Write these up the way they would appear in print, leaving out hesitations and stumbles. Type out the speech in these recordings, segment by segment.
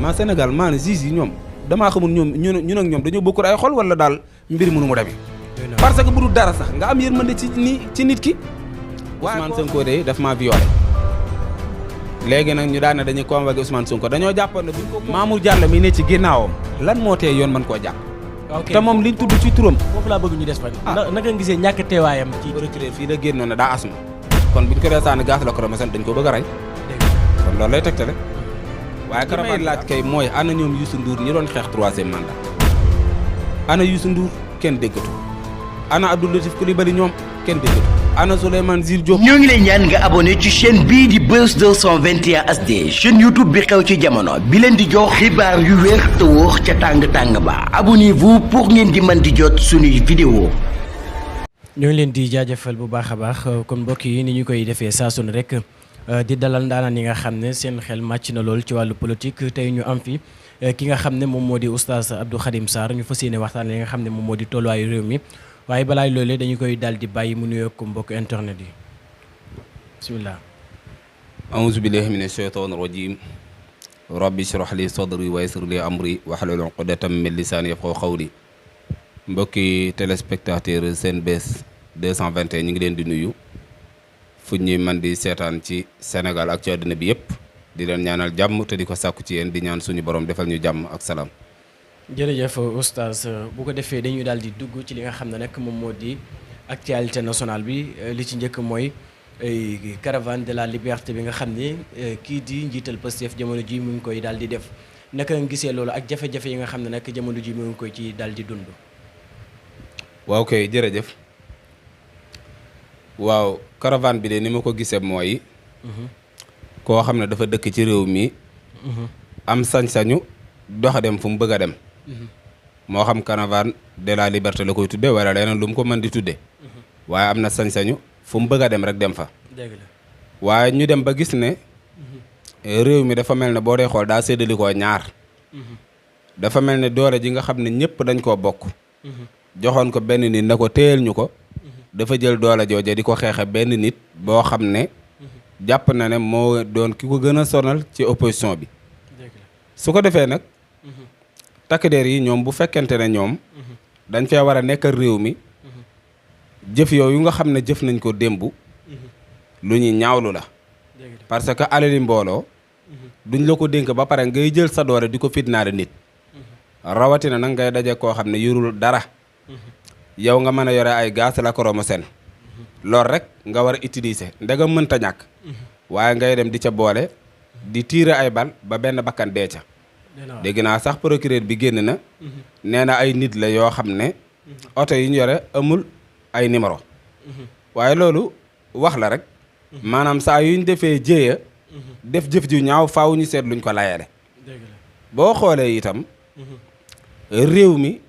maa Sénégal maa ne juge yi ñoom damaa xamul ñun ak ñoom dañoo bokkul ay xol wala daal mbir mënu mu demee parce que bu dul dara sax nga am yërmande ci nit ki Ousmane Sonko de daf maa violé léegi nag ñu daan ne dañuy convoqué Ousmane Sonko dañoo jàppoon ne buñ ko Mamour Diallo mi ne ci ginnaawam lan moo tee yoon mën koo jàpp te moom liñ tudd ci turam foofu laa bëgg ñu des fa naka nga gisee ñàkk teewaayam ci procureur fii la génnoon ne daa asma kon buñ ko dee sànni gaz lacrymogène dañ ko bëgg a rey kon loolu lay tegtale waaye li may laaj kay mooy ana ñoom Youssou Ndour ñi doon xeex 3e mandat ana Youssou Ndour kenn déggatu ana Abdou Latif Coulibaly ñoom kenn déggatu ana Souleymane Jules Diop. ñoo ngi lay ñaan nga abonné ci chaîne bii di Buzz 221 HD chaîne YouTube bi xew ci jamono bi leen di jox xibaar yu wér te wóor ca tàng-tàng ba abonnez-vous pour ngeen di mën di jot suñuy vidéo. ñoo ngi leen di jaajëfal bu baax a baax kon mbokk yi ni ñu koy defee saa su ne rek di dalal ndaanaan yi nga xam ne seen xel màcc na lool ci wàllu politique tey ñu am fi ki nga xam ne moom moo di oustaz Abdou Khadim Sarr ñu fas yéene waxtaan li nga xam ne moom moo di tolluwaayu réew mi waaye balaay loolee dañu koy daal di bàyyi mu nuyoo ko mbokk internet yi bismillah a'uuzu billahi mina shaytaani rajiim rabbi shrah li sadri wa yassir li amri wahlul uqdatam min lisaani yafqahu qawli mbokki téléspectateur Senbuzz 221 ñu ngi leen di nuyu fu ñuy man di seetaan ci Sénégal ak ci àddina bi yëpp di leen ñaanal jàmm te di ko sàkku ci yéen di ñaan suñu borom defal ñu jàmm ak salaam. jërëjëf oustaz bu ko defee dañuy daal di dugg ci li nga xam ne nag moom moo di actualité nationale bi li ci njëkk mooy caravane de la liberté bi nga xam ne kii di njiital Pastef jamono ji mu ngi koy daal di def naka nga gisee loolu ak jafe-jafe yi nga xam ne nag jamono ji mu ngi koy ci daal di dund. waaw kay jërëjëf waaw caravane bi de ni ma ko gisee mooy koo xam ne dafa dëkk ci réew mi am sañ-sañu dox dem fu mu bëgg a dem moo xam caravane de la liberté la koy tudde wala leneen lu mu ko mën di tudde waaye am na sañ-sañu fu mu bëgg a dem rek dem fa waaye ñu dem ba gis ne réew mi dafa mel ne boo dee xool daa séddali koo ñaar dafa mel ne doole ji nga xam ne ñëpp dañ koo bokk joxoon ko benn nit na ko téyel ñu ko dafa jël doole jooje di ko xeexe benn nit boo xam ne jàpp na ne moo doon ki ko gën a sonal ci opposition bi su ko defee nag takk der yi ñoom bu fekkente ne ñoom dañ fee war a nekkal réew mi jëf yooyu nga xam ne jëf nañ ko démb lu ñuy ñaawlu la parce que alali mbooloo duñ la ko dénk ba pare ngay jël sa doole di ko fitnaare nit rawatina nag ngay daje koo xam ne yorul dara yow nga mën a yore ay gaz lacrymogène loolu rek nga war a utiliser ndegam mënta ñàkk waaye ngay dem di ca boole di tiire ay bal ba benn bakkan dee ca dégg naa sax procureur bi génn na nee na ay nit la yoo xam ne oto yi ñu yore amul ay numéro waaye loolu wax la rek maanaam saa yuñ defee jéeya def jëf ju ñaaw faaw ñu seet luñ ko layale boo xoolee itam réew mi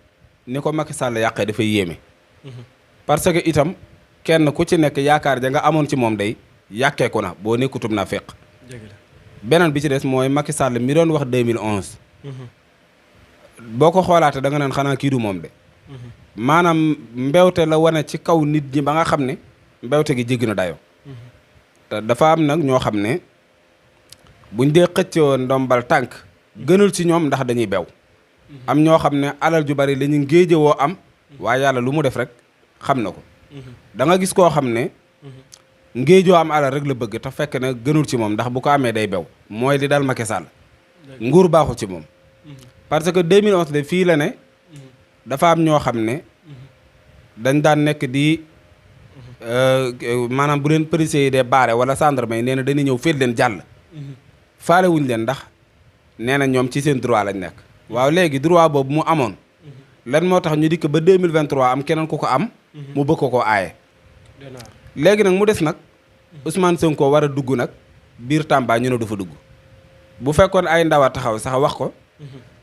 ni ko Macky Sall yàqee dafay yéeme parce que itam kenn ku ci nekk yaakaar ja nga amoon ci moom day yàqeeku na boo nekkutum na féq beneen bi ci des mooy Macky Sall mi doon wax 2011 boo ko xoolaate da nga naan xanaa kii du moom de maanaam mbewte la wane ci kaw nit ñi ba nga xam ne mbewte gi jéggi na dayoo te dafa am nag ñoo xam ne buñ dee xëccoo ndombal tànk gënul ci ñoom ndax dañuy bew am ñoo xam ne alal ju bari la ñu ngéejewoo am waaye yàlla lu mu def rek xam na ko da nga gis koo xam ne ngéejoo am alal rek la bëgg te fekk na gënul ci moom ndax bu ko amee day bew mooy li dal Macky Sall nguur baaxul ci moom parce que 2011 de fii la ne dafa am ñoo xam ne dañ daan nekk di maanaam bu leen policiers yi dee baare wala gendarme yi nee na dañuy ñëw féet leen jàll faale wuñ leen ndax nee na ñoom ci seen droit lañ nekk waaw léegi droit boobu mu amoon lan moo tax ñu dikk ba 2023 am keneen ku ko am mu bëgg ko aaye léegi nag mu des nag Ousmane Sonko war a dugg nag biir Tamba ñu ne du fa dugg bu fekkoon ay ndaw a taxaw sax wax ko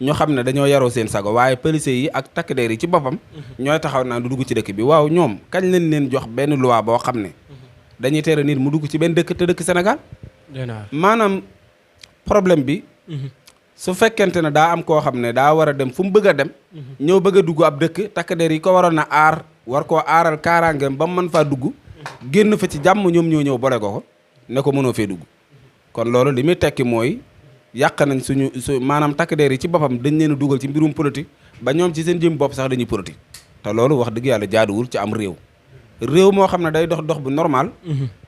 ñu xam ne dañoo yaroo seen sago waaye policiers yi ak takk der yi ci boppam ñooy taxaw naan du dugg ci dëkk bi waaw ñoom kañ lañ leen jox benn loi boo xam ne dañuy tere nit mu dugg ci benn dëkk te dëkk Sénégal maanaam problème bi su fekkente ne daa am koo xam ne daa war a dem fu mu bëgg a dem ñëw bëgg a dugg ab dëkk takk der yi ko waroon a aar war koo aaral kaaraangeem ba mu mën faa dugg génn fa ci jàmm ñoom ñoo ñëw bole ko ne ko mënoo fee dugg kon loolu li muy tekki mooy yàq nañ maanaam takk der yi ci boppam dañ leen a dugal ci mbirum politique ba ñoom ci seen jëm bopp sax dañuy politique te loolu wax dëgg yàlla jaaduwul ci am réew moo xam ne day dox bu normal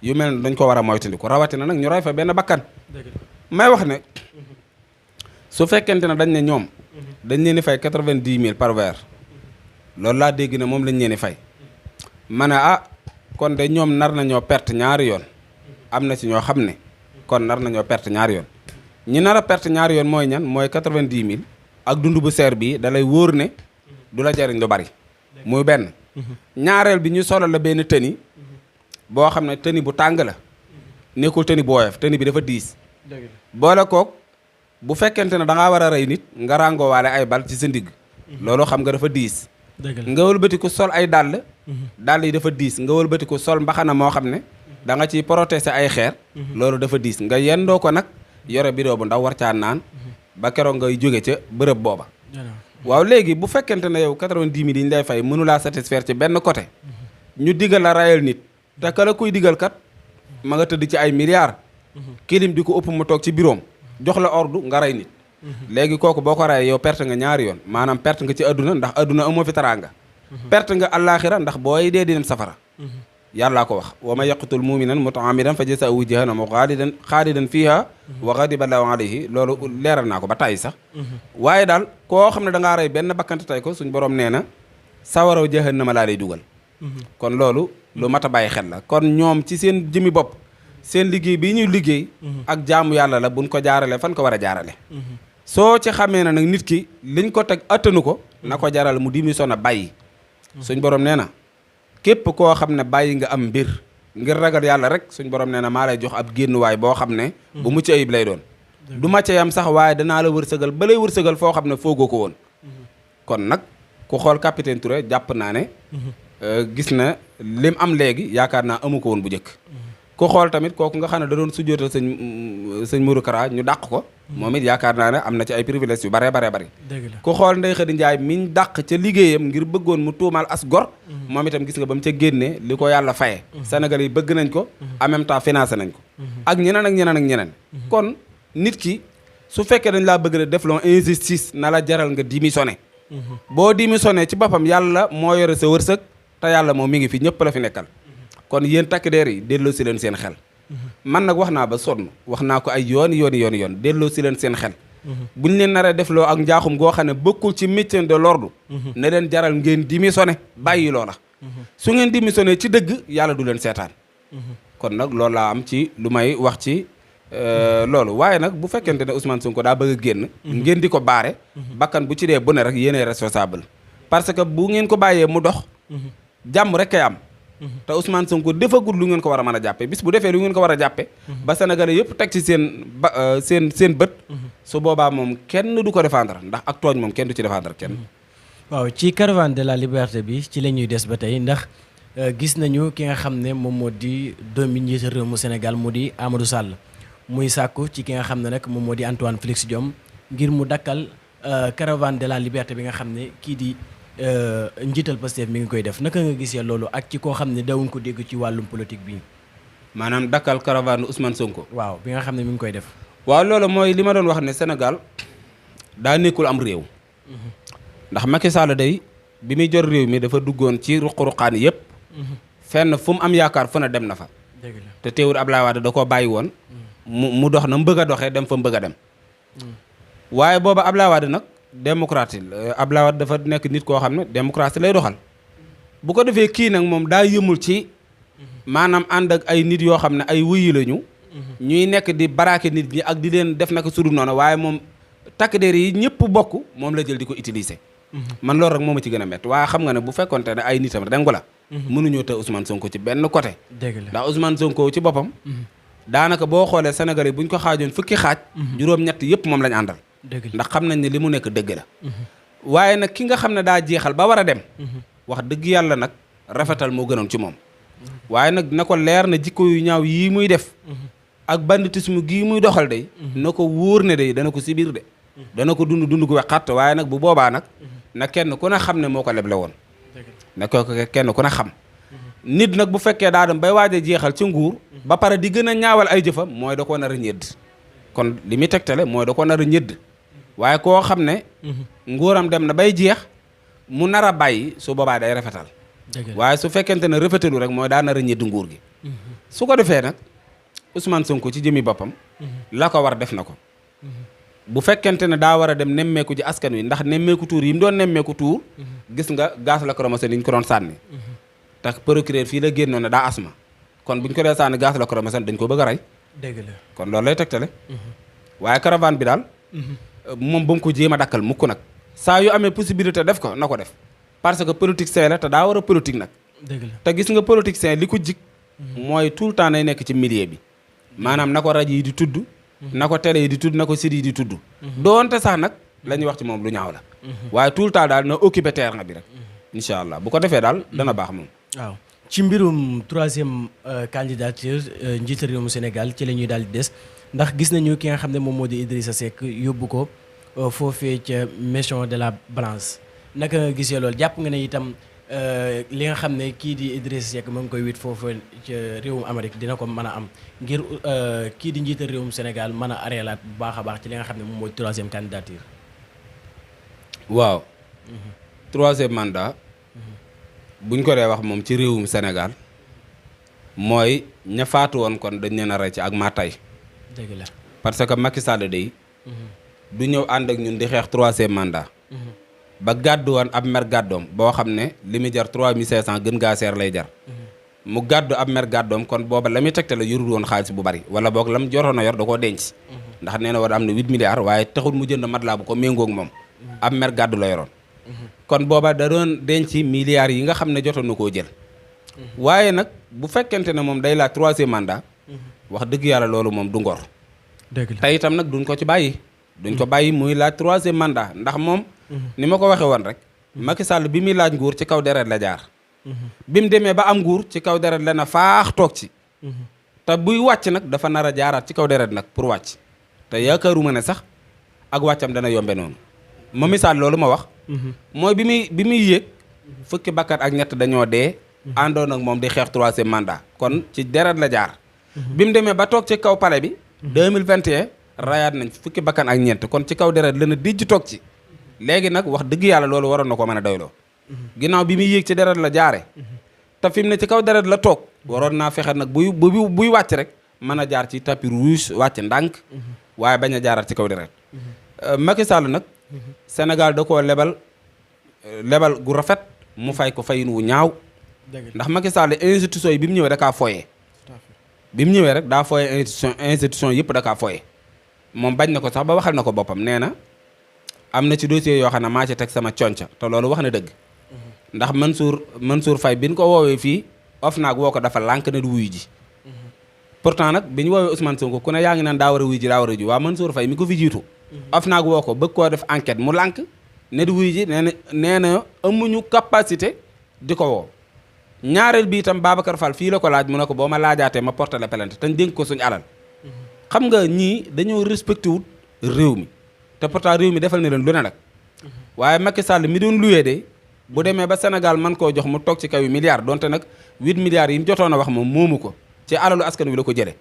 yu mel ne dañ ko war a moytandiku rawatina nag ñu rey fa benn bakkan may wax ne su fekkente ne dañ ne ñoom dañ leen di fay 90 000 par weer loolu laa dégg ne moom lañ leen di fay ma ne kon de ñoom nar nañoo perte ñaari yoon am na ci ñoo xam ne kon nar nañoo perte ñaari yoon ñi nar a perte ñaari yoon mooy ñan mooy 90 000 ak dund bu seer bii da lay wóor ne du la jariñ lu bari muy benn ñaareel bi ñu solal la benn tëni boo xam ne tëni bu tàng la nekkul tëni bu woyof tëni bi dafa diis boole kook bu fekkente ne da ngaa war a rey nit nga ràngoo waale ay bal ci sa ndigg loolu xam nga dafa diis nga wëlbati ko sol ay dàll yi dafa diis nga wëlbati ko sol mbaxana moo xam ne da nga ciy protéger ay xeer loolu dafa diis nga yendoo ko nag yore bidoo bu ndaw war caa naan ba keroog ngay jóge ca bërëb booba waaw léegi bu fekkente ne yow 90 000 yi ñu lay fay mënulaa satisfaire ci benn côté ñu digal la rayal nit te ka la kuy digal kat ma nga tëdd ci ay milliards kilim di ko ëpp mu toog ci biroom jox la ordre nga rey nit léegi kooku boo ko rayee yow perte nga ñaari yoon maanaam perte nga ci adduna ndax adduna amoo fi taraanga perte nga àllaaxira ndax booy dee di dem safara yàllaa ko wax wa man yaqtul muminan mutaamidan fa jazaa'uhu jahannama xaalidan fiha wa ghadiba Allahu alayhi loolu leeral naa ko ba tàyyi sax waaye daal koo xam ne da ngaa rey benn bakkante tey ko suñ borom nee na sawaraw jahannama laa lay dugal kon loolu lu mat a bàyyi xel la kon ñoom ci seen jëmi bopp seen liggéey bi ñuy liggéey ak jaamu yàlla la buñ ko jaarale fan ko war a jaarale soo ci xamee na nag nit ki liñ ko teg attanu ko na ko jaral mu démissionné bàyyi suñ borom nee na képp koo xam ne bàyyi nga am mbir ngir ragal yàlla rek suñ borom nee na maa lay jox ab génnuwaay boo xam ne bu mucc ayib lay doon du ma ca yam sax waaye danaa la wërsëgal ba lay wërsëgal foo xam ne foogoo ko woon kon nag ku xool capitaine Touré jàpp naa ne gis na lim am léegi yaakaar naa amu ko woon bu njëkk ku xool tamit kooku nga xam ne da doon sujjootal sëñ Mourou Kara ñu dàq ko moom it yaakaar naa ne am na ci ay privilèges yu baree bari ku xool Ndeye Khady Ndiaye miñ dàq ca liggéeyam ngir bëggoon mu tuumaal as gor moom itam gis nga ba mu ca génnee li ko yàlla faye Sénégal yi bëgg nañ ko en même temps financé nañ ko ak ñeneen kon nit ki su fekkee dañ laa bëgg a def loo injustice na la jaral nga démissionné boo démissionné ci boppam yàlla moo yore sa wërsëg te yàlla moom mi ngi fi ñëpp la fi nekkal kon yéen takk der yi delloo si leen seen xel man nag wax naa ba sonn wax naa ko ay yoon delloo si leen seen xel buñ leen naree def loo ak njaaxum goo xam ne bokkul ci métier de l'ordre ne leen jaral ngeen démissionné bàyyi loola su ngeen démissionné ci dëgg yàlla du leen seetaan kon nag loolu laa am ci lu may wax ci loolu waaye nag bu fekkente ne Ousmane Sonko daa bëgg a génn ngeen di ko baare bakkan bu ci dee bu ne rek yéenay responsable parce que bu ngeen ko bàyyee mu dox jàmm rek kay am te Ousmane Sonko defagul lu ngeen ko war a mën a jàppe bis bu defee lu ngeen ko war a jàppe ba Sénégalais yëpp teg ci seen bët su boobaa moom kenn du ko défendre ndax ak tooñ moom kenn du ci défendre kenn waaw ci caravane de la liberté bi ci la ñuy des ba tey ndax gis nañu ki nga xam ne moom moo di doomi njiitu réew mu Sénégal mu di Amadou Sall muy sàkku ci ki nga xam ne nag moom moo di Antoine Félix Diome ngir mu dakkal caravane de la liberté bi nga xam ne kii di njiital Pastef mi ngi koy def naka nga gisee loolu ak ci koo xam ne dawuñ ko dégg ci wàllum politique bi maanaam dakkal caravane Ousmane Sonko waaw bi nga xam ne mi ngi koy def waaw loolu mooy li ma doon wax ne Sénégal daa nekkul am réew ndax Macky Sall day bi muy jor réew mi dafa duggoon ci ruq-ruqaan yëpp fenn fu mu am yaakaar fu ne dem na fa te teewul Abdoulaye Wade da koo bàyyi woon mu dox na mu bëgg a doxee dem fa mu bëgg a dem waaye booba Abdoulaye Wade nag démocratie Abdoulaye Wade dafa nekk nit koo xam ne démocratie lay doxal bu ko defee kii nag moom daa yëmul ci maanaam ànd ak ay nit yoo xam ne ay wuyu lañu ñuy nekk di baraake nit ñi ak di leen def naka sudu noonu waaye moom takk der yi ñëpp bokk moom la jël di ko utiliser man loolu rek moo ma ci gën a métti waaye xam nga ne bu fekkonte ne ay nitam dengu la mënuñoo te Ousmane Sonko ci benn côté ndax Ousmane Sonko ci boppam daanaka boo xoolee Sénégal yi buñ ko xaajoon fukki xaaj juróom-ñett yëpp moom lañ àndal ndax xam nañ ne li mu nekk dëgg la waaye nag ki nga xam ne daa jeexal ba war a dem wax dëgg yàlla nag rafetal moo gënoon ci moom waaye nag na ko leer na jikko yu ñaaw yii muy def ak banditisme gii muy doxal day na ko wóor ne day dana ko sibir de dana ko dund gu wexat waaye nag bu boobaa nag na kenn ku ne xam ne moo ko leble woon na ko kenn ku ne xam nit nag bu fekkee daa dem bay waaj a jeexal ci nguur ba pare di gën a ñaawal ay jëfam mooy da koo nar a ñedd kon li muy tegtale mooy da ko nar a ñëdd waaye koo xam ne nguuram dem na bay jeex mu nar a bàyyi su boobaa day rafetal waaye su fekkente ne rafetalu rek mooy daa nar a ñëdd nguur gi su ko defee nag Ousmane Sonko ci jëmi boppam la ko war def na ko bu fekkente ne daa war a dem nemmeeku ji askan wi ndax nemmeeku tuur yi mu doon nemmeeku tuur gis nga gaz lacrymogène yi ñu ko doon sànni tax procureur fii la génnoon ne daa asma kon bu ñu ko dee sànni gaz lacrymogène dañ ko bëgg a rey dëgg la kon loolu lay tegtale waaye caravane bi daal moom ba mu ko jéem a dakkal mukk nag saa yu amee possibilité def ko na ko def parce que politicien la te daa war a politique nag dëgg la te gis nga politicien li ko jik mooy tout le temps nay nekk ci milieu bi maanaam na ko rajo yi di tudd na ko télé yi di tudd na ko site yi di tudd doonte sax nag la ñuy wax ci moom lu ñaaw la waaye tout le temps daal na occupé terrain bi rek incha allah bu ko defee daal dana baax moom waaw ci mbirum troisième candidature njiitu réewum Sénégal ci la ñuy daal di des ndax gis nañu ki nga xam ne moom moo di Idrissa Seck yóbbu ko foofee ca maison de la balance naka nga gisee loolu jàpp nga ne itam li nga xam ne kii di Idrissa Seck mu ngi koy wit foofu ca réewum Amérique dina ko mën a am ngir kii di njiital réewum Sénégal mën a areelaat bu baax a baax ci li nga xam ne moom mooy troisième candidature. waaw. troisième mandat. buñ ko dee wax moom ci réewum Sénégal mooy ña faatu woon kon dañ leen a rey ci ak maa tay dëgg la parce que Macky Sall day du ñëw ànd ak ñun di xeex troisième mandat. ba gàddu woon ab mer gàddoom boo xam ne li muy jar 3500 gën gaa seer lay jar mu gàddu ab mer gàddoom kon booba la muy tegte la yorul woon xaalis bu bari wala boog lam joroon a yor da koo denc ndax nee na war am na 8 milliards waaye taxul mu jënd matelas bu ko méngoog moom ab mer gàddu la yoroon kon booba da doon denc milliards yi nga xam ne jotoon na koo jël waaye nag bu fekkente ne moom day laaj troisième mandat wax dëgg yàlla loolu moom du ngor te itam nag duñ ko ci bàyyi duñ ko bàyyi muy laaj troisième mandat ndax moom ni ma ko waxee woon rek Macky Sall bi muy laaj nguur ci kaw deret la jaar bi mu demee ba am nguur ci kaw deret la na faax toog ci te buy wàcc nag dafa nar a jaaraat ci kaw deret nag pour wàcc te yaakaaruma ne sax ak wàccam dana yombe noonu ma misaal loolu ma wax mooy bi muy yéeg fukki bakkat ak ñett dañoo dee àndoon ak moom di xeex troisième mandat kon ci deret la jaar bi mu demee ba toog ci kaw palais bi 2021 rayaat nañ fukki bakkan ak ñeent kon ci kaw deret la na dijj toog ci léegi nag wax dëgg yàlla loolu waroon na ko mën a doyloo ginnaaw bi muy yéeg ci deret la jaare te fi mu ne ci kaw deret la toog waroon naa fexe nag buy wàcc rek mën a jaar ci tapis rouge wàcc ndànk waaye bañ a jaaraat ci kaw deret Macky Sall nag Sénégal da koo lebal gu rafet mu fay ko fayin wu ñaaw ndax Macky Sall institution yi bi mu ñëwee da kaa foyee bi mu ñëwee rek daa foyee institution yëpp da kaa foyee moom bañ na ko sax ba waxal na ko boppam nee na am na ci dossier yoo xam ne maa ci teg sama conca te loolu wax na dëgg ndax Mansour Faye bi ñu ko woowee fii OFNAC woo ko dafa lànk ne du wuyu ji pourtant nag bi ñu woowee Ousmane Sonko ku ne yaa ngi naan daa war a wuyu ji daa war a ji waa Mansour Faye mi ko fi jiitu OFNAC woo ko bëgg koo def enquête mu lànk ne du wuyu ji nee na amuñu capacité di ko woo ñaareel bi itam Babacar Fall fii la ko laaj mu ne ko boo ma laajaatee ma porté la plainte te dénk ko suñu alal xam nga ñii dañoo respecté wut réew mi te pourtant réew mi defal na leen lu ne nag waaye Macky Sall mi doon luwee de bu demee ba Sénégal man koo jox mu toog ci kaw yu milliards donte nag 8 milliards yi mu jotoon a wax moom moomu ko ci alalu askan wi la ko jëlee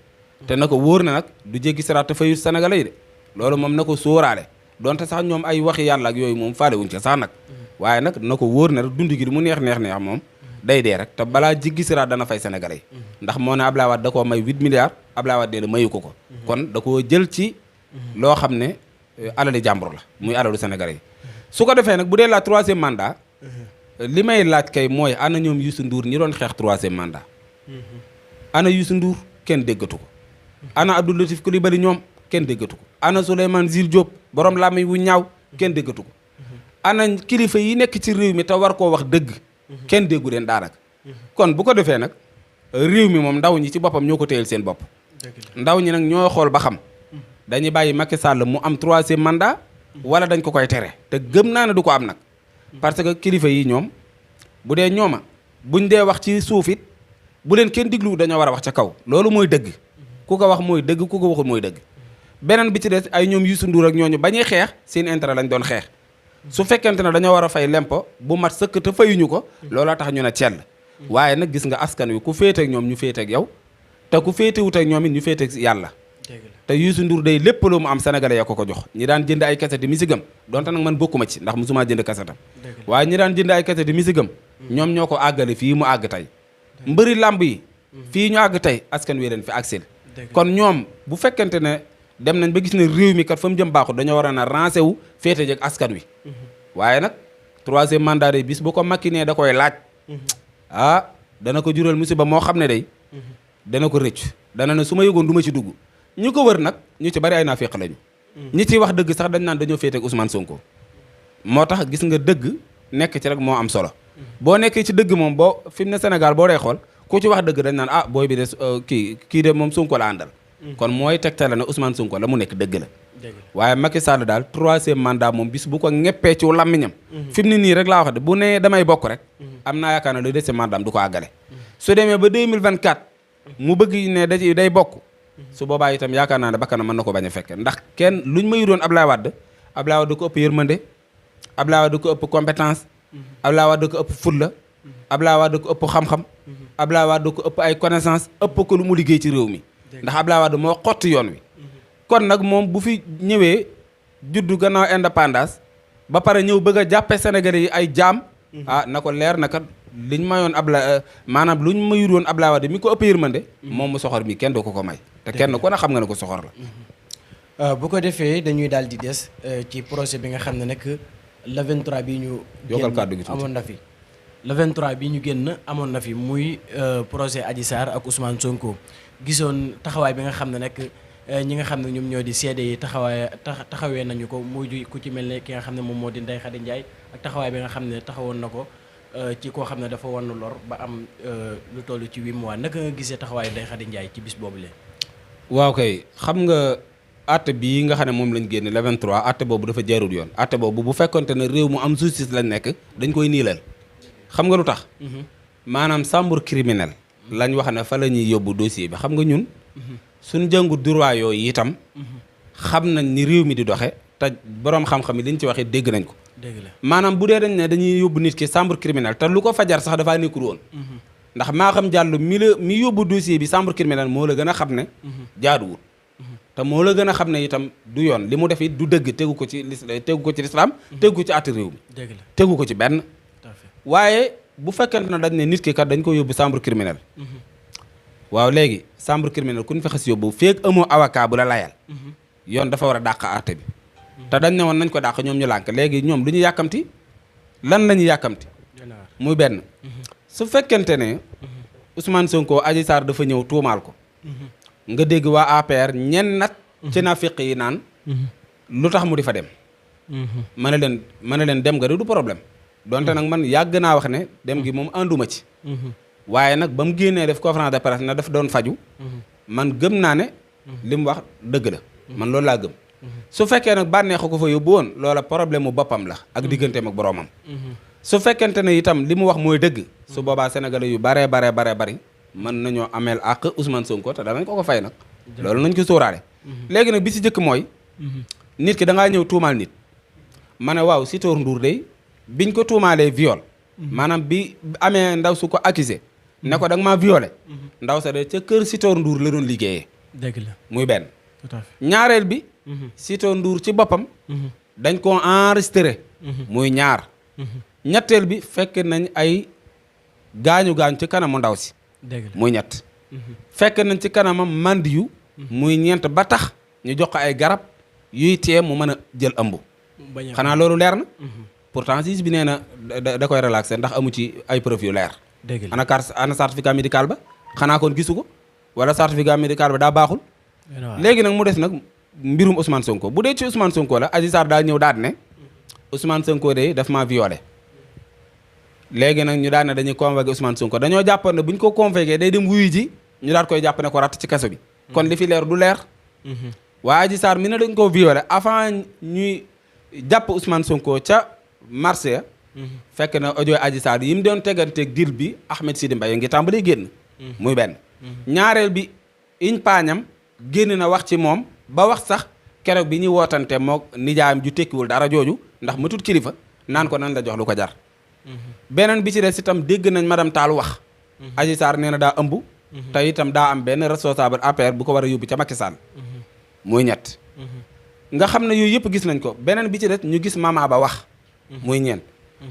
te na ko wóor na nag du jéggi siraat te fayu Sénégalais yi de loolu moom na ko sóoraale donte sax ñoom ay waxi yàlla ak yooyu moom faale wuñ ca sax nag waaye nag na ko wóor na rek dund gi mu neex moom day dee rek te balaa jéggi siraat dana fay Sénégalais yi ndax moo ne Ablaye Wade da koo may 8 milliards Ablaye Wade nee na mayu ko kon da koo jël ci loo xam ne alali jàmbur la muy alalu Sénégalais yi su ko defee nag bu dee laaj troisième mandat li may laaj kay mooy ana ñoom Youssou Ndour ñi doon xeex troisième mandat ana Youssou Ndour kenn déggatu ko ana Abdou Latif Coulibaly ñoom kenn déggatu ko ana Souleymane Jules Diop borom làmmiñ wu ñaaw kenn déggatu ko ana kilifa yi nekk ci réew mi te war koo wax dëgg kenn déggu leen daanaka kon bu ko defee nag réew mi moom ndaw ñi ci boppam ñoo ko téyel seen bopp ndaw ñi nag ñoo xool ba xam dañuy bàyyi Macky Sall mu am troisième mandat wala dañ ko koy tere te gëm naa ne du ko am nag parce que kilifa yi ñoom bu dee ñooma buñ dee wax ci suuf it bu leen kenn diglu dañoo war a wax ca kaw loolu mooy dëgg ku ko wax mooy dëgg ku ko waxul mooy dëgg beneen bi ci des ay ñoom Youssou Ndour ak ñooñu bañuy xeex seen intérêt lañ doon xeex su fekkente ne dañoo war a fay lempo bu mat sëkk te fayuñu ko looloo tax ñu ne cell waaye nag gis nga askan wi ku féeteeg ñoom ñu féeteeg yow te ku féetewut ak ñoom it ñu féeteeg yàlla te Youssou Ndour day lépp lu mu am sénégalais ya ko jox ñi daan jënd ay cassette misigam donte nag man bokkuma ci ndax musuma jënd cassette waaye ñi daan jënd ay cassette misigam ñoom ñoo ko àggale fii mu àgg tey mbëri làmb yi fii ñu àgg tey askan wi leen fi accès kon ñoom bu fekkente ne dem nañ ba gis ne réew mi kat fa mu jëm baaxul dañoo war a na rancé wu féete jeg askan wi waaye nag 3e mandat day bis bu ko Macky ne da koy laaj dana ko jural musiba moo xam ne day dana ko rëcc dana ne su ma yëgoon du ma ci dugg ñu ko wër nag ñu ci bari ay naafeq lañu ñi ciy wax dëgg sax dañ naan dañoo féete ak Ousmane Sonko moo tax gis nga dëgg nekk ci rek moo am solo boo nekkee ci dëgg moom boo fi mu ne Sénégal boo dee xool ku ci wax dëgg dañ naan booy bi de kii de moom Sonko la àndal kon mooy tegtale ne Ousmane Sonko la mu nekk dëgg la waaye Macky Sall daal 3e mandat moom bis bu ko ñeppee ci làmmiñam fi mu ne nii rek laa wax de bu ne damay bokk rek am naa yaakaar ne le deuxième mandat du ko àggale su demee ba 2024 mu bëgg ne day bokk su boobaa itam yaakaar naa ne bakkanam mën na ko bañ a fekke ndax kenn luñ ma yuroon Abdoulaye Wade ko ëpp yërmande Abdoulaye Wade ko ëpp compétence Abdoulaye Wade ko ëpp fulla Abdoulaye Wade ko ëpp xam-xam Abdoulaye Wade ko ëpp ay connaissance ëpp ko lu mu liggéey ci réew mi ndax Abdoulaye Wade moo xotti yoon wi kon nag moom bu fi ñëwee juddu gannaaw indépendance ba pare ñëw bëgg a jàppe Sénégalais yi ay jaam na ko leer na kat liñ mayoon maanaam luñ mayur woon Abdoulaye Wade mi ko ëpp yërmande moom mu soxor mi kenn du ko may te kenn ku ne xam nga ne ko soxor la bu ko defee dañuy daal di des ci procès bi nga xam ne nag le 23 bi ñu génn amoon na fi le 23 bi ñu génn amoon na fi muy procès Adji Sarr ak Ousmane Sonko gisoon taxawaay bi nga xam ne nag ñi nga xam ne ñoom ñoo di seede yi taxawee nañu ko muy ku ci mel ne ki nga xam ne moom moo di Ndeye Khady Ndiaye ak taxawaay bi nga xam ne taxawoon na ko ci koo xam ne dafa wan lor ba am lu toll ci 8 mois naka nga gisee taxawaayu Ndeye Khady Ndiaye ci bis boobu leen waaw kay xam nga atte bii nga xam ne moom lañ génne le 23 atte boobu dafa jaarul yoon atte boobu bu fekkonte ne réew mu am justice lañ nekk dañ koy niilal xam nga lu tax maanaam chambre criminelle lañ wax ne fa la ñuy yóbbu dossier bi xam nga ñun suñ jàngu droit yooyu itam xam nañ ni réew mi di doxe te boroom xam-xam yi liñ ci waxee dégg nañ ko maanaam bu dee dañ ne dañuy yóbbu nit ki chambre criminelle te lu ko fajar sax dafaa nekkul woon ndax maa xam jàll mi yóbbu dossier bi chambre criminelle moo la gën a xam ne jaaduwul te moo la gën a xam ne itam du yoon li mu def it du dëgg tegu ko ci lislaam tegu ko ci àtte réew mi tegu ko ci benn waaye bu fekkente ne dañ ne nit ki kat dañ ko yóbbu chambre criminelle waaw léegi chambre criminelle ku ñu fa xas yóbbu feeg amoo avocat bu la layal yoon dafa war a dàq àtte bi te dañ ne woon nañ ko dàq ñoom ñu lànk léegi ñoom lu ñu yàkkamti lan la ñu yàkkamti muy benn su fekkente ne Ousmane Sonko Adji Sarr dafa ñëw tuumaal ko nga dégg waa APR ñenn nag ci nafiq yi naan lu tax mu di fa dem ma ne leen dem nga du problème donte nag man yàgg naa wax ne dem gi moom ànduma ci waaye nag ba mu génnee def conférence de presse na daf doon faju man gëm naa ne li mu wax dëgg la man loolu laa gëm su fekkee nag bànneexu ko fa yóbbu woon loola problème mu boppam la ak digganteem ak boroomam su fekkente ne itam li mu wax mooy dëgg su boobaa sénégalais yu bari mën nañoo ameel àq Ousmane Sonko te danañ ko fay nag loolu nañ ko sóoraale léegi nag bi si jëkk mooy nit ki da ngaa ñëw tuumaal nit ma ne waaw Sitor Ndour de biñ ko tuumaalee viol maanaam bi amee ndaw su ko accusé ne ko da nga maa violé ndaw sa de ca kër Sitor Ndour la doon liggéeyee dëgg la muy benn tout à fait ñaareel bi Sitor Ndour ci boppam dañ ko enregistré muy ñaar ñetteel bi fekk nañ ay gaañu ci kanamu ndaw si muy ñett fekk nañ ci kanamam mandiyu muy ñeent ba tax ñu jox ko ay garab yuy tee mu mën a jël ëmb xanaa loolu leer na pourtant juge bi nee na da koy relaxé ndax amu ci ay preuve yu leer ana certificat médical ba xanaa kon gisu ko wala certificat médical ba daa baaxul léegi nag mu des nag mbirum Ousmane Sonko bu dee ci Ousmane Sonko la Adji Sarr daa ñëw daal ne Ousmane Sonko de daf maa violé léegi nag ñu daan ne dañuy convoqué Ousmane Sonko dañoo jàppoon ne bu ñu ko convoqué day dem wuyu ji ñu daal koy jàpp ne ko ratt ci kaso bi kon li fi leer du leer waaye Adji Sarr mi ne dañ koo violé avant ñuy jàpp Ousmane Sonko ca marché fekk na audio Adji Sarr yi mu doon teganteeg dil bi Ahmed Sidi Mbaye ngi tàmbalee génn muy benn ñaareel bi iñ paañam génn na wax ci moom ba wax sax keroog bi ñuy wootante mook nijaayam ju tekkiwul dara jooju ndax matut kilifa naan ko nan la jox lu ko jar beneen bi ci des itam dégg nañ madame Tall wax Adji Sarr nee na daa ëmb te itam daa am benn responsable APR bu ko war a yóbbu ca Macky Sall muy ñett nga xam ne yooyu yëpp gis nañ ko beneen bi ci des ñu gis Mama Ba wax muy ñeent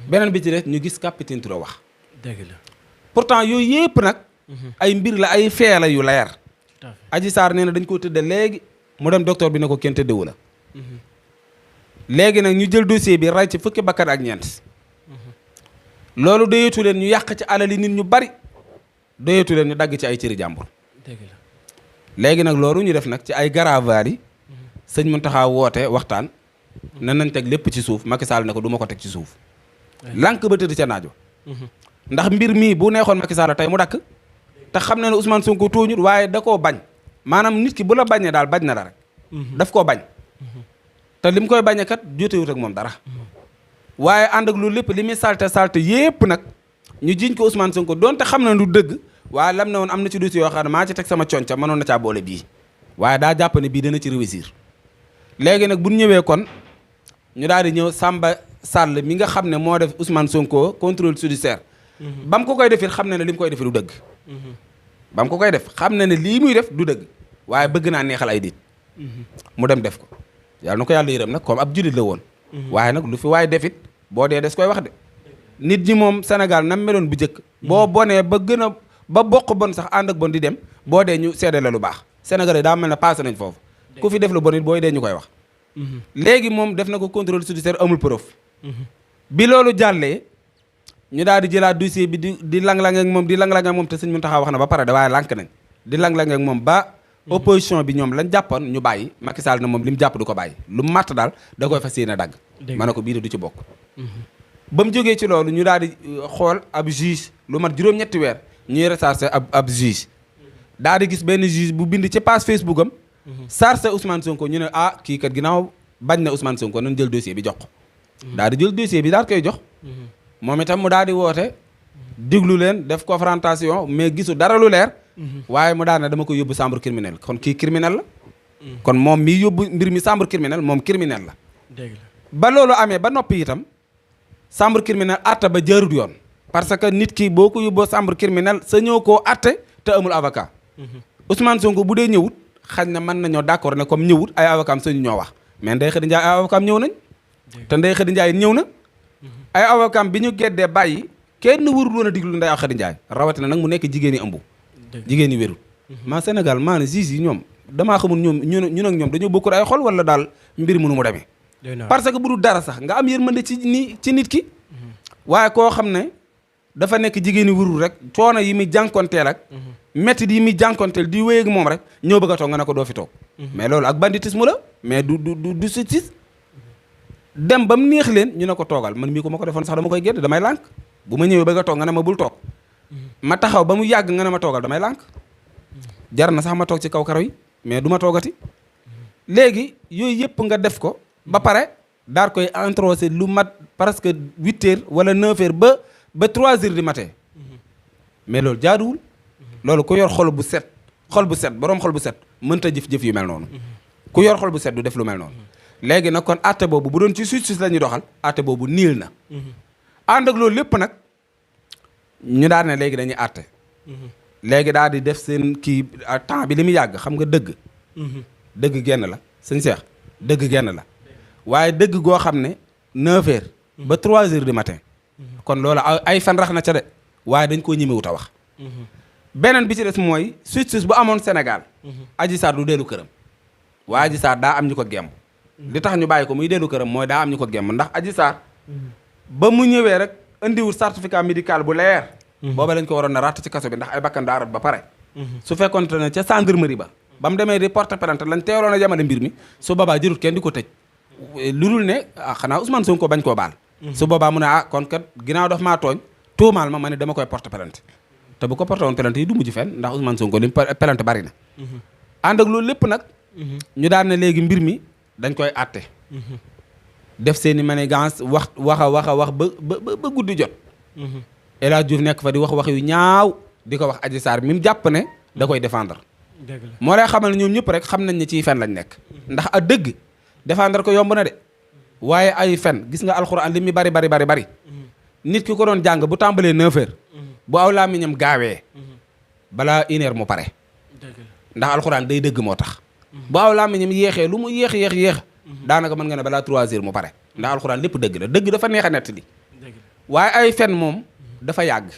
beneen bi ci des ñu gis capitaine Touré wax dëgg la pourtant yooyu yëpp nag ay mbir la ay fee la yu leer Adji Sarr nee na dañ koo tëdde léegi mu dem docteur bi ne ko kenn tëddewu la léegi nag ñu jël dossier bi ray ci fukki bakkan ak ñeent loolu doyeetu leen ñu yàq ci alali nit ñu bari doyeetu leen ñu dagg ci ay cëri jàmbur dëgg la léegi nag loolu ñu def nag ci ay garavaar yi sëñ Mountakha woote waxtaan ne nañ teg lépp ci suuf Macky Sall ne ko du ma ko teg ci suuf lànk ba tëdd ca naajo ndax mbir mii bu neexoon Macky Sall tey mu dakk te xam na ne Ousmane Sonko tooñut waaye da koo bañ maanaam nit ki bu la bañee daal bañ na la rek daf koo bañ te li mu koy bañee kat jotewut ak moom dara waaye ànd ak loolu lépp li muy salte yépp nag ñu jiñ ko Ousmane Sonko donte xam na lu dëgg waaye lam ne woon am na ci dossier yoo xam ne maa ci teg sama conca mënoon na caa boole bii waaye daa jàpp ne bii dana ci réussir léegi nag bu ñu ñëwee kon ñu daal di ñëw Samba Sall mi nga xam ne moo def Ousmane Sonko contrôle judiciaire ba mu ko koy defit xam ne ne li mu koy defee du dëgg ba mu ko koy def xam ne ne lii muy def du dëgg waaye bëgg naa neexal ay dit mu dem def ko yàlla na ko yàlla yërëm nag comme ab jullit la woon waaye nag lu fi waaye defit boo dee des koy wax de nit ñi moom Sénégal nam meloon bu njëkk boo bonee ba gën a ba bokk bon sax ànd ak bon di dem boo dee ñu seede la lu baax Sénégalais daa mel ne passé nañ foofu ku fi def lu bon it booy dee ñu koy wax léegi moom def na ko contrôle judiciaire amul preuve bi loolu jàllee ñu daal di jëlaat dossier bi di lang-lang ak moom di lang-lang ak moom te sëñ Mountakha wax na ba pare da waaye lànk nañ di lang-lang ak moom ba opposition bi ñoom lañ jàppoon ñu bàyyi Macky Sall na moom li mu jàpp du ko bàyyi lu mu màtt daal da koy fas yéene dagg ma ne ko bii de du ci bokk ba mu jógee ci loolu ñu daal di xool ab juge lu mat juróom-ñetti weer ñuy recherché ab juge daal di gis benn juge bu bind ci page Facebook am sarse Ousmane Sonko ñu ne ah kii kat ginnaaw bañ na Ousmane Sonko nañ jël dossier bi jox ko daal di jël dossier bi daal koy jox moom itam mu daal di woote diglu leen def confrontation mais gisu dara lu leer waaye mu daal ne dama ko yóbbu chambre criminelle kon kii criminel la kon moom mi yóbbu mbir mi chambre criminelle moom criminel la ba loolu amee ba noppi itam chambre criminelle atte ba jaarut yoon parce que nit ki boo ko yóbboo chambre criminelle sa ñëw koo atte te amul avocat Ousmane Sonko bu dee ñëwut xañ na mën nañoo d'accord ne comme ñëwut ay avocat am sañu ñoo wax mais Ndeye Khady Ndiaye ay avocat am ñëw nañ te Ndeye Khady Ndiaye ñëw na ay avocat bi ñu geddee bàyyi kenn warul woon a diglu Ndeye Khady Ndiaye rawatina nag mu nekk jigéen yi ëmb jigéen yi wérul maa Sénégal maa ne juge yi ñoom damaa xamul ñoom ñun ak ñoom dañoo bokkul ay xol wala daal mbir mënu mu demee parce que bu dul dara sax nga am yërmande ci nit ki waaye koo xam ne dafa nekk jigéen yi wérul rek coono yi muy jànkonteel ak métti yi muy jànkonteel di wéy ak moom rek ñëw bëgg a toog nga ne ko doo fi toog mais loolu ak banditisme la mais du justice dem ba mu neex leen ñu ne ko toogal man mii ko ma ko defoon sax dama koy gédd damay lànk bu ma ñëwee bëgg a toog nga ne ma bul toog ma taxaw ba mu yàgg nga ne ma toogal damay lànk jar na sax ma toog ci kaw karo yi mais du ma toogati léegi yooyu yëpp nga def ko ba pare daal koy introsé lu mat presque 8 heures wala 9 heures ba 3 heures du matin mais loolu jaaduwul loolu ku yor xol bu set boroom xol bu set mënta jëf-jëf yu mel noonu ku yor xol bu set du def lu mel noonu léegi nag kon atte boobu bu doon ci justice la ñuy doxal atte boobu niil na ànd ak loolu lépp nag ñu daal ne léegi dañuy atte léegi daal di def seen kii temps bi li muy yàgg xam nga dëgg genn la sëñ Cheikh dëgg genn la waaye dëgg goo xam ne 9 heures ba 3 heures du matin kon loolu ay fan rax na ca de waaye dañ koo ñemewut a wax beneen bi ci des mooy justice bu amoon Sénégal Adji Sarr du dellu këram waaye Adji Sarr daa am ñu ko gemb li tax ñu bàyyi ko muy dellu këram mooy daa am ñu ko gemb ndax Adji Sarr ba mu ñëwee rek indiwul certificat médical bu leer booba lañ ko waroon na ratt ci kaso bi ndax ay bakkan daa rat ba pare su fekkonte ne ca gendarmerie ba mu demee di porter plainte lañ teeloon a yemale mbir mi su boobaa jërut kenn di ko tëj lu dul ne xanaa Ousmane Sonko bañ koo baal su boobaa mu ne kon kat ginnaaw daf maa tooñ tuumaal ma ne dama koy porter plainte te bu ko porté woon plainte yi du mujj fenn ndax Ousmane Sonko li plainte bari na ànd ak loolu lépp nag ñu daan ne léegi mbir mi dañ koy àtte def seeni manigance wax ba guddi jot El Hadj Diouf nekk fa di wax yu ñaaw di ko wax Adji Sarr mi mu jàpp ne da koy défendre moo lay xamal ne ñoom ñëpp rek xam nañ ne ciy fen lañ nekk ndax a dëgg défendre ko yomb na de waaye ay fen gis nga alxuraan li muy bari nit ki ko doon jàng bu tàmbalee 9 heures bu aw làmmiñam gaawee balaa 1 heure mu pare ndax alxuraan day dëgg moo tax bu aw làmmiñam yéexee lu mu yéex daanaka mën nga ne balaa 3 heures mu pare ndax alxuraan lépp dëgg la dëgg dafa neex a nettali waaye ay fen moom dafa yàgg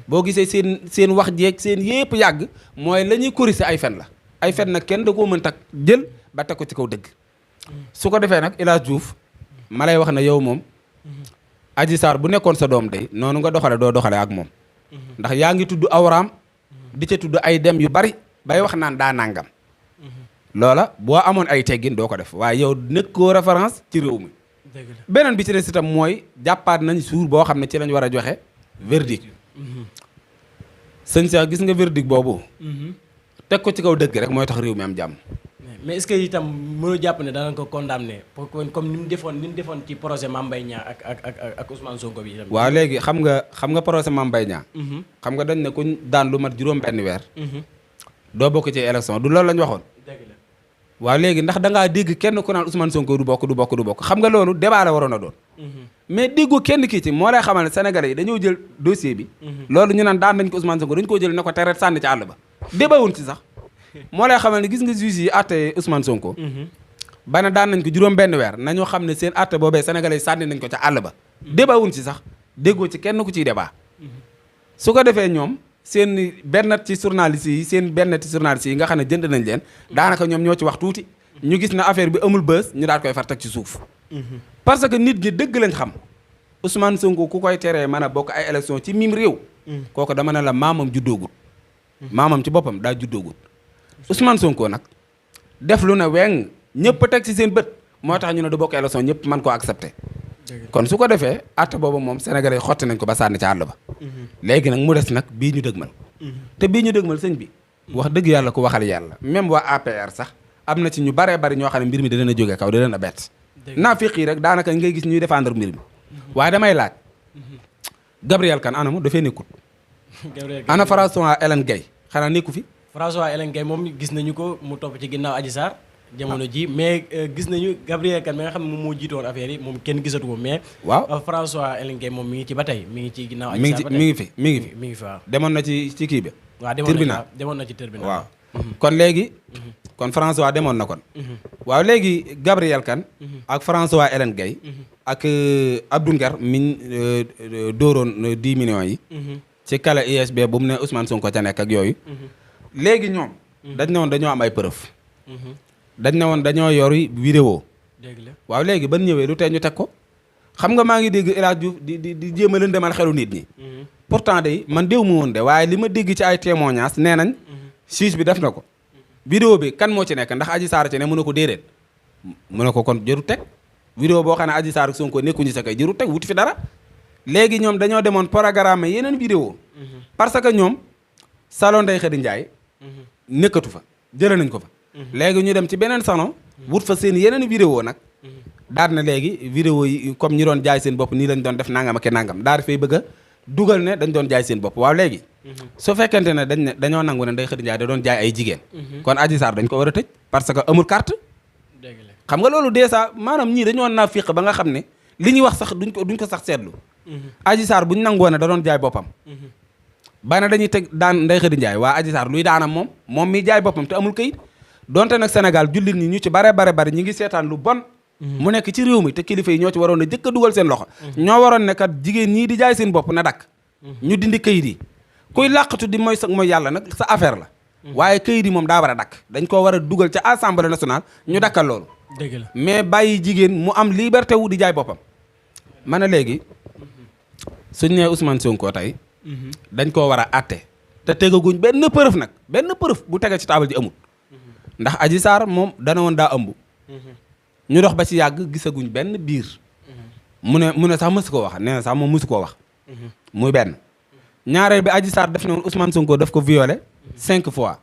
boo gisee seen wax jeeg seen yépp yàgg mooy la ñuy corriger ay fen la ay fen nag kenn da koo mën tak jël ba teg ko ci kaw dëgg su ko defee nag El Hadj Diouf ma lay wax ne yow moom Adji Sarr bu nekkoon sa doom day noonu nga doxale doo doxale ak moom ndax yaa ngi tudd awraam di ca tudd ay dem yu bari bay wax naan daa nangam loola boo amoon ay teggin doo ko def waaye yow nekkoo référence ci réew mi beneen bi ci des itam mooy jàppaat nañ suur boo xam ne ci lañ war a joxe verdict sëñ Cheikh gis nga verdict boobu teg ko ci kaw dëgg rek mooy tax réew mi am jàmm mais est-ce que itam mënu jàpp ne danañ ko condamné comme ni mu defoon ci projet Mame Mbaye Niang ak Ousmane Sonko bi itam. waaw léegi xam nga projet Mame Mbaye Niang xam nga dañ ne kuñ daan lu mat juróom benn weer doo bokk ci élection du loolu lañ waxoon waaw léegi ndax da ngaa dégg kenn ku naan Ousmane Sonko du bokk xam nga loolu débat la waroon a doon mais déggu kenn kii ci moo lay xamal ne Sénégalais yi dañoo jël dossier bi loolu ñu naan daan nañ ko Ousmane Sonko dañ koo jël ne ko tereet sànni ci àll ba débawun ci sax moo lay xamal ne gis nga juge yi àtte Ousmane Sonko ba ne daan nañ ko juróom benn weer nañoo xam ne seen àtte boobee Sénégalais yi sànni nañ ko ca àll ba débawun ci sax déggoo ci kenn ku ciy débat su ko defee ñoom seen benn ci journaliste yi nga xam ne jënd nañ leen daanaka ñoom ñoo ci wax tuuti ñu gis na affaire bi amul bës ñu daal koy far teg ci suuf parce que nit ñi dëgg lañ xam Ousmane Sonko ku koy teree mën a bokk ay élection ci mim réew kooku dama ne la maamam juddoogut maamam ci boppam daa juddoogut Ousmane Sonko nag def lu ne weng ñëpp teg ci seen bët moo tax ñu ne du bokk élection ñëpp mën koo accepté kon su ko defee atte boobu moom Sénégalais yi xotti nañ ko ba sànni ci àll ba léegi nag mu des nag bii ñu dëgmal te bii ñu dëgmal sëñ bi wax dëgg yàlla ku waxal yàlla même waa APR sax am na ci ñu baree bari ñoo xam ne mbir mi da leen a jógee kaw da leen a bett naafiq yi rek daanaka ngay gis ñuy défendre mbir mi waaye damay laaj Gabriel Kane anamu dafay nekkut ana François Hélène Gueye xanaa nekku fi François Hélène Gueye moom gis nañu ko mu topp ci ginnaaw Adji Sarr jamono ji mais gis nañu Gabriel Kane mi nga xam ne moom moo jiitoon affaire yi moom kenn gisatu ko mais waaw François Hélène Gueye moom mi ngi ci ba tey mi ngi ci ginnaaw Adji Sarr mi ngi fi waaw demoon na ci kii bi waaw demoon na ci tribunal waaw kon léegi kon François demoon na kon waaw léegi Gabriel Kane ak François Hélène Gueye ak Abdou Nguer miñ dóoroon 10 millions yi ci kala ISB bu mu ne Ousmane Sonko ca nekk ak yooyu léegi ñoom dañ ne woon dañoo am ay preuve dañ ne woon dañoo yori vidéo waaw léegi ban ñëwee lu tee ñu teg ko xam nga maa ngi dégg El Hadj Diouf di jéem a leen demal xelu nit ñi pourtant de man déw mu woon de waaye li ma dégg ci ay témoignages nee nañ juge bi def na ko vidéo bi kan moo ci nekk ndax Adji Sarr ci ne mu ne ko déedéet mu ne ko kon jëru teg vidéo boo xam ne Adji Sarr ak Sonko nekkuñu sa kay jëru teg wuti fi dara léegi ñoom dañoo demoon programme yeneen vidéo parce que ñoom salon Ndeye Khady Ndiaye nekkatu fa jëlee nañ ko fa léegi ñu dem ci beneen salon wut fa seen yeneen vidéo nag daal na léegi vidéo yi comme ñi doon jaay seen bopp nii lañ doon def nangam ak nangam daal fay bëgg a dugal ne dañ doon jaay seen bopp waaw léegi su fekkente ne dañoo nangu ne Ndeye Khady Ndiaye da doon jaay ay jigéen kon Adji Sarr dañ ko war a tëj parce que amul carte xam nga loolu déjà maanaam ñii dañoo naafiq ba nga xam ne li ñuy wax sax duñ ko sax seetlu Adji Sarr buñ nangoo ne da doon jaay boppam ba ne dañuy teg daan Ndeye Khady Ndiaye waa Adji Sarr luy daanam moom miy jaay boppam te amul këyit donte nag Sénégal jullit ñi ñu ci bare ñi ngi seetaan lu bon mu nekk ci réew mi te kilifa yi ñoo ci waroon a jëkk a dugal seen loxo ñoo waroon ne kat jigéen ñii di jaay seen bopp na dakk ñu dindi këyit yi kuy làqatu di mooy yàlla nag sa affaire la waaye këyit yi moom daa war a dakk dañ koo war a dugal ca Assemblée nationale ñu dakkal loolu dëgg la mais bàyyi jigéen mu am liberté wu di jaay boppam ma ne léegi suñ nee Ousmane Sonko tey dañ koo war a atte te tegaguñ benn preuve bu tege ci taabal ji amul ndax Adji Sarr moom dana woon daa ëmb ñu dox ba ci yàgg gisaguñ benn biir mu ne sax mësu koo wax nee na sax moom mësu koo wax muy benn ñaareel bi Adji Sarr def na woon Ousmane Sonko daf ko violé 5 fois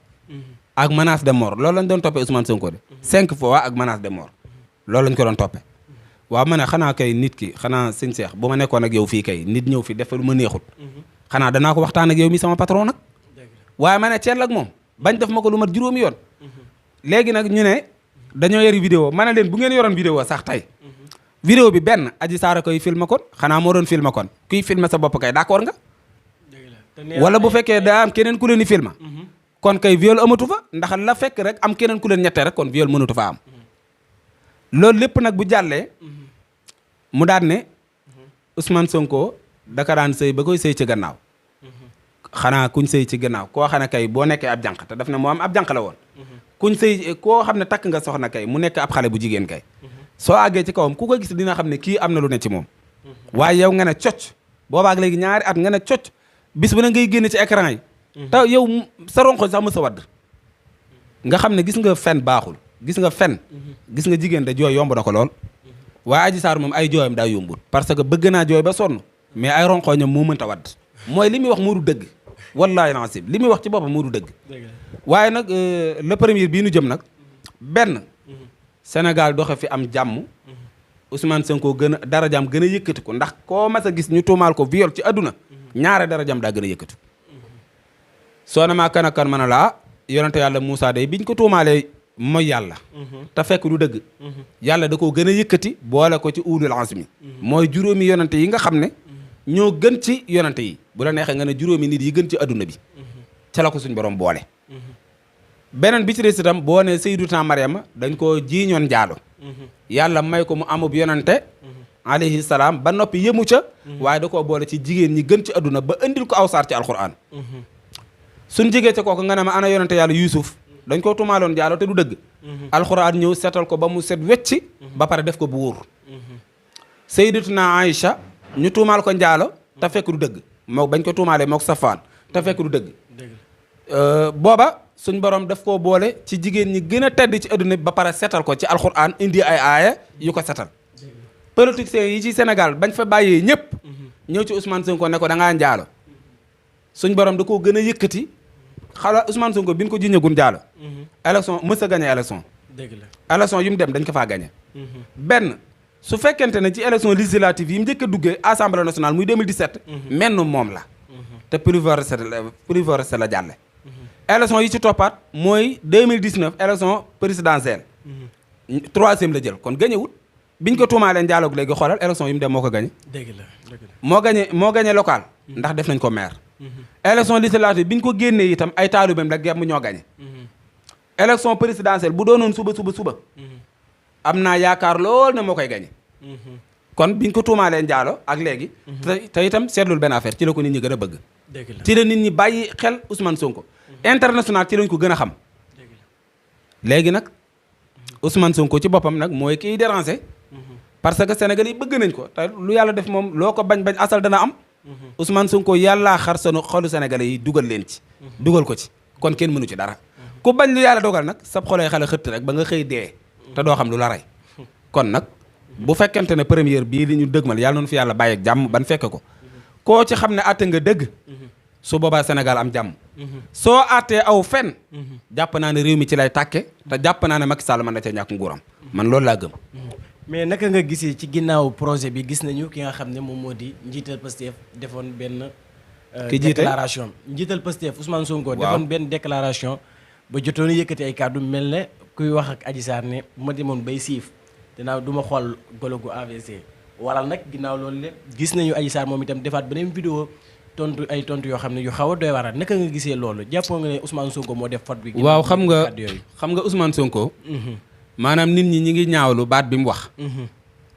ak menace de mort loolu lañ doon toppee Ousmane Sonko de 5 fois ak menace de mort loolu lañ ko doon toppee waaw ma ne xanaa kay nit ki xanaa sëñ Cheikh bu ma nekkoon ak yow fii kay nit ñëw fi def lu ma neexut xanaa danaa ko waxtaan ak yow mi sama patron nag waaye ma ne ceel ak moom bañ def ma ko lu mat juróomi yoon léegi nag ñu ne dañoo yori vidéo ma ne leen bu ngeen yoroon vidéo sax tey vidéo bi benn Adji Sarr koy filmer kon xanaa moo doon filmer kon kuy filmer sa bopp kay d'accord nga wala bu fekkee daa am keneen ku leen di filmer kon kay viol amatu fa ndax la fekk rek am keneen ku leen ñettee rek kon viol mënatu fa am loolu lépp nag bu jàllee mu daan ne Ousmane Sonko daka daan sëy ba koy sëy ci gannaaw xanaa kuñ sëy ci gannaaw koo xam ne kay boo nekkee ab jànq te daf ne moo am ab jànq la woon kuñ sëy koo xam ne takk nga soxna kay mu nekk ab xale bu jigéen kay soo àggee ci kawam ku ko gis dina xam ne kii am na lu ne ci moom waaye yow nga ne cocc boobaak léegi ñaari at nga ne cocc bis bu ne ngay génn ci écran yi te yow sa ronko sax mësa wadd nga xam ne gis nga fen baaxul gis nga fen gis nga jigéen da jooy yomb na ko lool waaye Adji Sarr moom ay jooyam daa yombul parce que bëgg naa jooy ba sonn mais ay ronkoñam moo mënta wadd mooy li muy wax moo du dëgg wallaahi lancim li muy wax ci boppam moo du dëgg waaye nag le premier bii nu jëm nag benn Sénégal doxe fi am jàmm Ousmane Sonko gën a darajaam gën a yëkkati ko ndax koo mas a gis ñu tuumaal ko viol ci àdduna ñaare darajaam daa gën a yëkkati soo na maa kan ak kan mën a laa yonente yàlla Moussa day biñ ko tuumaalee mooy yàlla te fekk du dëgg yàlla da koo gën a yëkkati boole ko ci ulul azmi mooy juróomi yonente yi nga xam ne ñoo gën ci yonente yi bu la neexee nga ne juróomi nit yi gën ci adduna bi ca la ko suñ borom boole beneen bi ci des itam boo ne Sayyidatuna Mariama dañ koo jiiñoon njaalo yàlla may ko mu amub yonente alayhi salaam ba noppi yëmu ca waaye da koo boole ci jigéen ñi gën ci adduna ba indil ko aw saar ci alquran suñ jigee ca kooku nga ne ma ana yonente yàlla Yuusuf dañ koo tumaaloon njaalo te du dëgg alquran ñëw setal ko ba mu set wecci ba pare def ko bu wóor Sayyidatuna Aïcha ñu tuumaal ko njaalo te fekk du dëgg moo bañ ko tuumaalee mook Safaan te fekk du dëgg booba suñ borom daf koo boole ci jigéen ñi gën a tedd ci adduna bi ba pare setal ko ci alxuraan indi ay aaya yu ko setal politiciens yi ci Sénégal bañ fa bàyyee ñëpp ñëw ci Ousmane Sonko ne ko da ngaa njaalo suñ borom da koo gën a yëkkati xala Ousmane Sonko bi ñu ko jiñagun njaalo élection mës a gagné élection élection yu mu dem dañ ko faa gagné benn su fekkente ne ci élection législative yi mu njëkk a duggee assemblée nationale muy 2017 menn moom la te priorité la jàlle élection yi ci toppaat mooy 2019 élection présidentielle troisième la jël kon gañewul biñ ko tuumaalee njaaloog léegi xoolal élection yi mu dem moo ko gañe moo gañe local ndax def nañ ko maire élection législative biñ ko génnee itam ay taalubeem la gemm ñoo gañe élection présidentielle bu doonoon suba am naa yaakaar lool ne moo koy gañe kon biñ ko tuumaalee njaalo ak léegi te itam seetlul benn affaire ci la ko nit ñi gën a bëgg ci la nit ñi bàyyi xel Ousmane Sonko international ci lañ ko gën a xam léegi nag Ousmane Sonko ci boppam nag mooy kiy déranger parce que Sénégal yi bëgg nañ ko te lu yàlla def moom loo ko bañ asal dana am Ousmane Sonko yàllaa xar sanu xolu Sénégalais yi dugal leen ci dugal ko ci kon kenn mënu ci dara ku bañ lu yàlla dogal nag sab xolay xale xëtt rek ba nga xëy dee te doo xam lu la rey kon nag bu fekkente ne première bii li ñu dëgmal yàlla noonu fi yàlla bàyyi ak jàmm ban fekk ko koo ci xam ne àtte nga dëgg su boobaa Sénégal am jàmm soo àttee aw fen jàpp naa ne réew mi ci lay tàkke te jàpp naa ne Macky Sall mën na ca ñàkk nguuram man loolu laa gëm mais naka nga gisee ci ginnaaw projet bi gis nañu ki nga xam ne moom moo di njiital Pastef defoon benn déclaration njiital Pastef Ousmane Sonko defoon benn déclaration ba jotoon yëkkati ay kàddu mel ne kuy wax ak Adji Sarr ne bu ma demoon bay siif dinaa du ma xool golo gu AVC waral nag ginnaaw loolu le gis nañu Adji Sarr moom itam defaat beneen vidéo tontu yoo xam ne yu xaw a doy waral naka nga gisee loolu jàppoo nga ne Ousmane Sonko moo def faute bi waaw xam nga Ousmane Sonko maanaam nit ñi ngi ñaawlu baat bi mu wax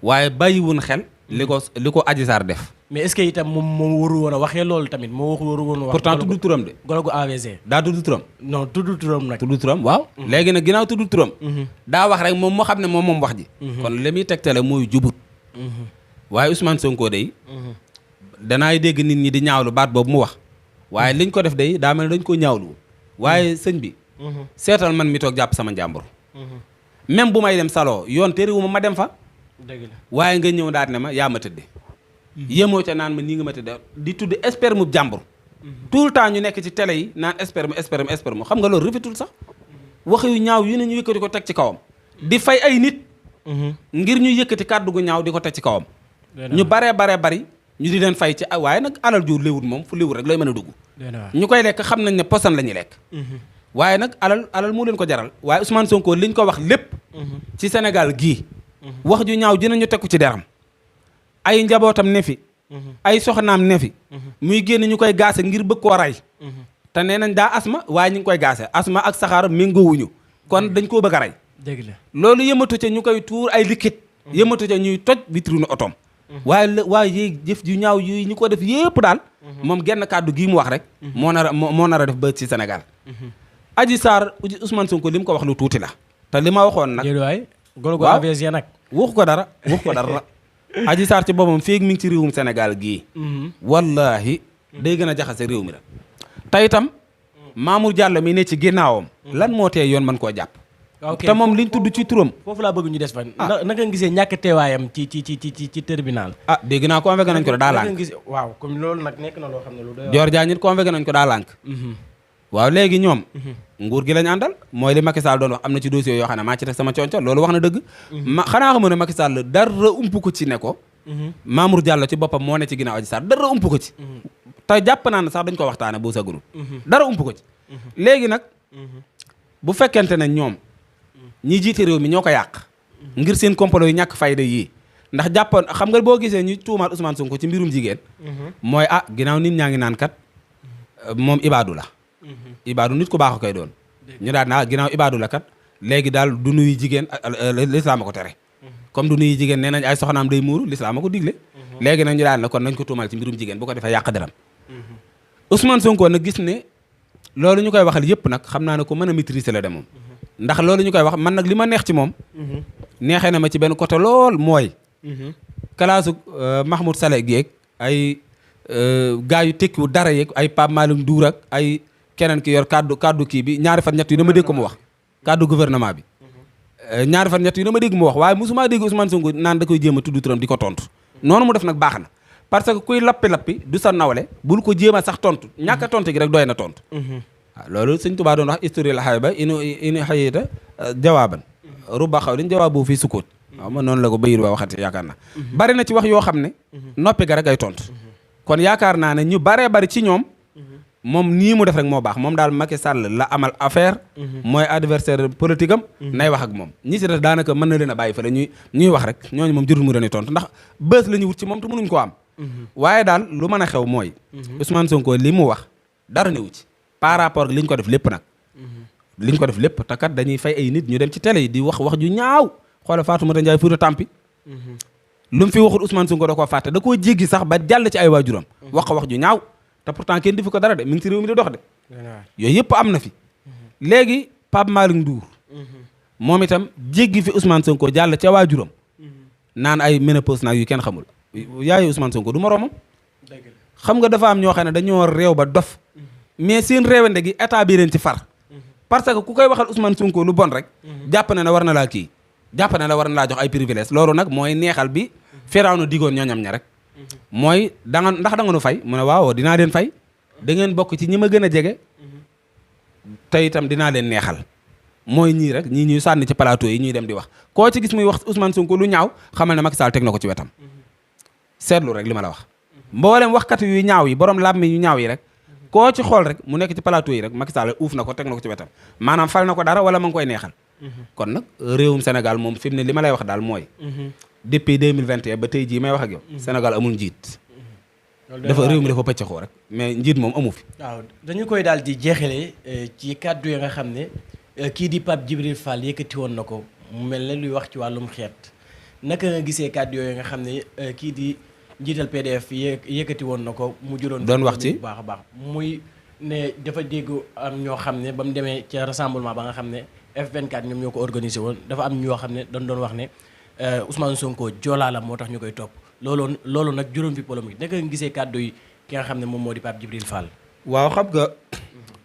waaye bàyyiwun xel li ko Adji Sarr def mais est-ce que itam moom waru woon a waxee loolu tamit moo waru woon a wax pourtant tudd turam de golo gu AVC daa tudd turam non tudd turam nag tudd turam waaw léegi nag ginnaaw tudd turam daa wax rek moom moo xam ne moom wax ji kon li muy tegtale mooy jubut waaye Ousmane Sonko day danaay dégg nit ñi di ñaawlu baat boobu mu wax waaye liñ ko def day daa mel ne dañ ko ñaawlu waaye sëñ bi seetal man mi toog jàpp sama njàmbur même bu may dem saloo yoon terewuma ma dem fa dëgg la waaye nga ñëw daal ne ma yaa ma tëdde yéemoo ca naan ma nii nga ma tëdde di tudd sperme mu jàmbur tout le temps ñu nekk ci télé yi naan sperme xam nga loolu rafetul sax wax yu ñaaw yu ne ñu yëkkati ko teg ci kawam di fay ay nit ngir ñu yëkkati kàddu gu ñaaw di ko teg ci kawam ñu baree bari ñu di leen fay ci waaye nag alal ju léwut moom fu léwut rek lay mën a dugg ñu koy lekk xam nañ ne posan la ñuy lekk waaye nag alal moo leen ko jaral waaye Ousmane Sonko liñ ko wax lépp ci Sénégal gii wax ju ñaaw dinañu teg ko ci deram ay njabootam ne fi ay soxnaam ne fi muy génn ñu koy gaase ngir bëgg koo rey te nee nañ daa asma waaye ñu ngi koy gaase asma ak saxaar méngoowuñu kon dañ koo bëgg a rey. dëgg la loolu yëmatu ca ñu koy tuur ay liquide. yëmatu ca ñuy toj vitrine otom. waaye yéeg jëf ju ñaaw yi ñu ko def yépp daal. moom genn kàddu gii mu wax rek. moo nar a def ba ci Sénégal. Adji Sarr Ousmane Sonko li mu ko wax lu tuuti la. te li ma waxoon nag. waay golo gu AVS ya nag. waxu ko dara. Adji Sarr ci boppam feeg mi ngi ci réewum Sénégal gii. wallahi day gën a jaxase réew mi la. te itam Mamour Diallo mi ne ci ginnaawam. lan moo tee yoon mën koo jàpp. te moom liñ tudd ci turam. foofu laa bëgg ñu des fan. naka nga gisee ñàkk teewaayam ci tribunal. dégg naa convoqué nañ ko daa lànk. waaw comme loolu nag nekk na loo xam ne lu doy. Dior Diagne nit convoqué nañ ko daa lànk. waaw léegi ñoom. nguur gi lañ àndal mooy li Macky Sall doon wax am na ci dossier yoo xam ne maa ci teg sama conco loolu wax na dëgg. xanaa xamu ne Macky Sall dara ump ko ci ne ko. Mamour Diallo ci boppam moo ne ci ginnaaw Adji Sarr dara ump ko ci. te jàpp naa ne sax dañ ko waxtaane boo sagul. dara ump ko ci. léegi nag bu fekkente ne ñoom ñi jiite réew mi ñoo ko yàq ngir seen complot yu ñàkk fayda yii ndax jàppoon xam nga boo gisee ñu tuumaat Ousmane Sonko ci mbirum jigéen mooy ginnaaw nit ñaa ngi naan kat moom ibaadu la ibaadu nit ku baax a koy doon ñu daal na ginnaaw ibaadu la kat léegi daal du nuyu jigéen lislaam a ko tere comme du nuyu jigéen nee nañ ay soxnaam day muuru lislaam a ko digle léegi nag ñu daal na kon nañ ko tuumal ci mbirum jigéen bu ko defee yàq deram Ousmane Sonko nag gis ne loolu ñu koy waxal yëpp nag xam naa ne ko mën a maîtriser la de moom ndax loolu ñu koy wax man nag li ma neex ci moom neexee na ma ci benn côté lool mooy kalaasu Mahmoud Saleh geeg ay gars yu tekkiwu dara yeeg ay Pape Malick Ndour ak ay keneen ki yor kaddu kii bi ñaari fan ñett yu dama dégg ko mu wax kaddu gouvernement bi ñaari fan ñett yu dama dégg mu wax waaye mosuma dégg Ousmane Sonko naan da koy jéem a tudd turam di ko tontu noonu mu def nag baax na parce que kuy lappi du sa nawle bul ko jéem a sax tontu ñàkk a tontu gi rek doy na tontu waaw loolu sëñ Tuubaa doon wax histoire la xay ba inu xayita jawaaban ruba xaw liñ jawaab boobu fii sukkoot waaw man noonu la ko bayir ba waxati yaakaar naa bari na ci wax yoo xam ne noppi ga rek ay tontu kon yaakaar naa ne ñu baree bari ci ñoom moom nii mu def rek moo baax moom daal Macky Sall la amal affaire mooy adversaire politique am nay wax ak moom ñi si def daanaka mën na leen a bàyyi fa la ñuy wax rek ñooñu moom jërul mu leen tontu ndax bës la ñu wut ci moom te mënuñ koo am waaye daal lu mën a xew mooy Ousmane Sonko li mu wax dara newu ci par rapport ak li ñu ko def lépp nag li ñu ko def lépp te kat dañuy fay ay nit ñu dem ci télé yi di wax ju ñaaw xoola Fatoumata Ndiaye Fouta Tampi lu mu fi waxul Ousmane Sonko da koo fàtte da koo jéggi sax ba jàll ci ay waajuram wax ju ñaaw te pourtant kenn defu ko dara de mi ngi ci réew mi di dox de yooyu yëpp am na fi léegi Pape Malick Ndour moom itam jéggi fi Ousmane Sonko jàll ca waajuram naan ay ménopause nag yu kenn xamul yaayu Ousmane Sonko du moroomam xam nga dafa am ñoo xam ne dañoo réew ba dof mais seen réewande gi état bi leen ci far parce que ku koy waxal Ousmane Sonko lu bon rek jàpp na ne war na laa kii jàpp na ne war na laa jox ay privilèges loolu nag mooy neexal bi Firawna digoon ñooñam ña rek mooy ndax da nga nu fay mu ne waaw dinaa leen fay da ngeen bokk ci ñi ma gën a jege te itam dinaa leen neexal mooy ñii rek ñii ñuy sànni ci plateau yi ñuy dem di wax koo ci gis muy wax Ousmane Sonko lu ñaaw xamal ne Macky Sall teg na ko ci wetam seetlu rek li ma la wax mboolem waxkat yu ñaaw yi borom làmmiñ yu ñaaw yi rek koo ci xool rek mu nekk ci plateau yi rek Macky Sall uuf na ko teg na ko ci wetam maanaam fal na ko dara wala ma ngi koy neexal kon nag réewum Sénégal moom fi mu ne li ma lay wax daal mooy depuis 2021 ba tey jii may wax ak yow Sénégal amul njiit dafa réew mi dafa pëccëxoo rek mais njiit moom amu fi waaw dañu koy daal di jeexale ci kàddu yi nga xam ne kii di Pape Djibril Fall yëkkati woon na ko mu mel ne luy wax ci wàllum xeet naka nga gisee kàddu yooyu nga xam ne kii di njiital PDF yëkkati woon na ko mu juróon doon wax ci bu baax a baax muy ne dafa dégg am ñoo xam ne ba mu demee ca rassemblement ba nga xam ne F24 ñoom ñoo ko organisé woon dafa am ñoo xam ne doon wax ne Ousmane Sonko joolaa la moo tax ñu koy topp loolu nag juróom fi polémique naka nga gisee kàddu yi ki nga xam ne moom moo di Pape Djibril Fall. waaw xam nga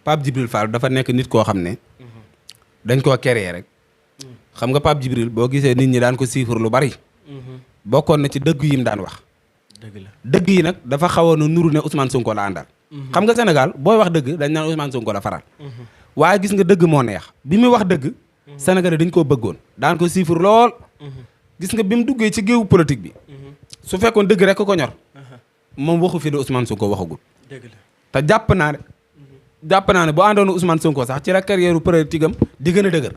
Pape Djibril Fall dafa nekk nit koo xam ne dañ koo créer rek xam nga Pape Djibril boo gisee nit ñi daan ko siifur lu bari bokkoon na ci dëgg yi mu daan wax dëgg la dëgg yi nag dafa xawoon a nuru ne Ousmane Sonko la àndal xam nga Sénégal booy wax dëgg dañ naan Ousmane Sonko la faral waaye gis nga dëgg moo neex bi muy wax dëgg Sénégalais dañ koo bëggoon daan ko siifur lool gis nga bi mu duggee ci géewu politique bi su fekkoon dëgg rek ko ñor moom waxu fi de Ousmane Sonko waxagul dëgg la te jàpp naa ne bu àndoon Ousmane Sonko sax ci la carrière politique am di gën a dëgër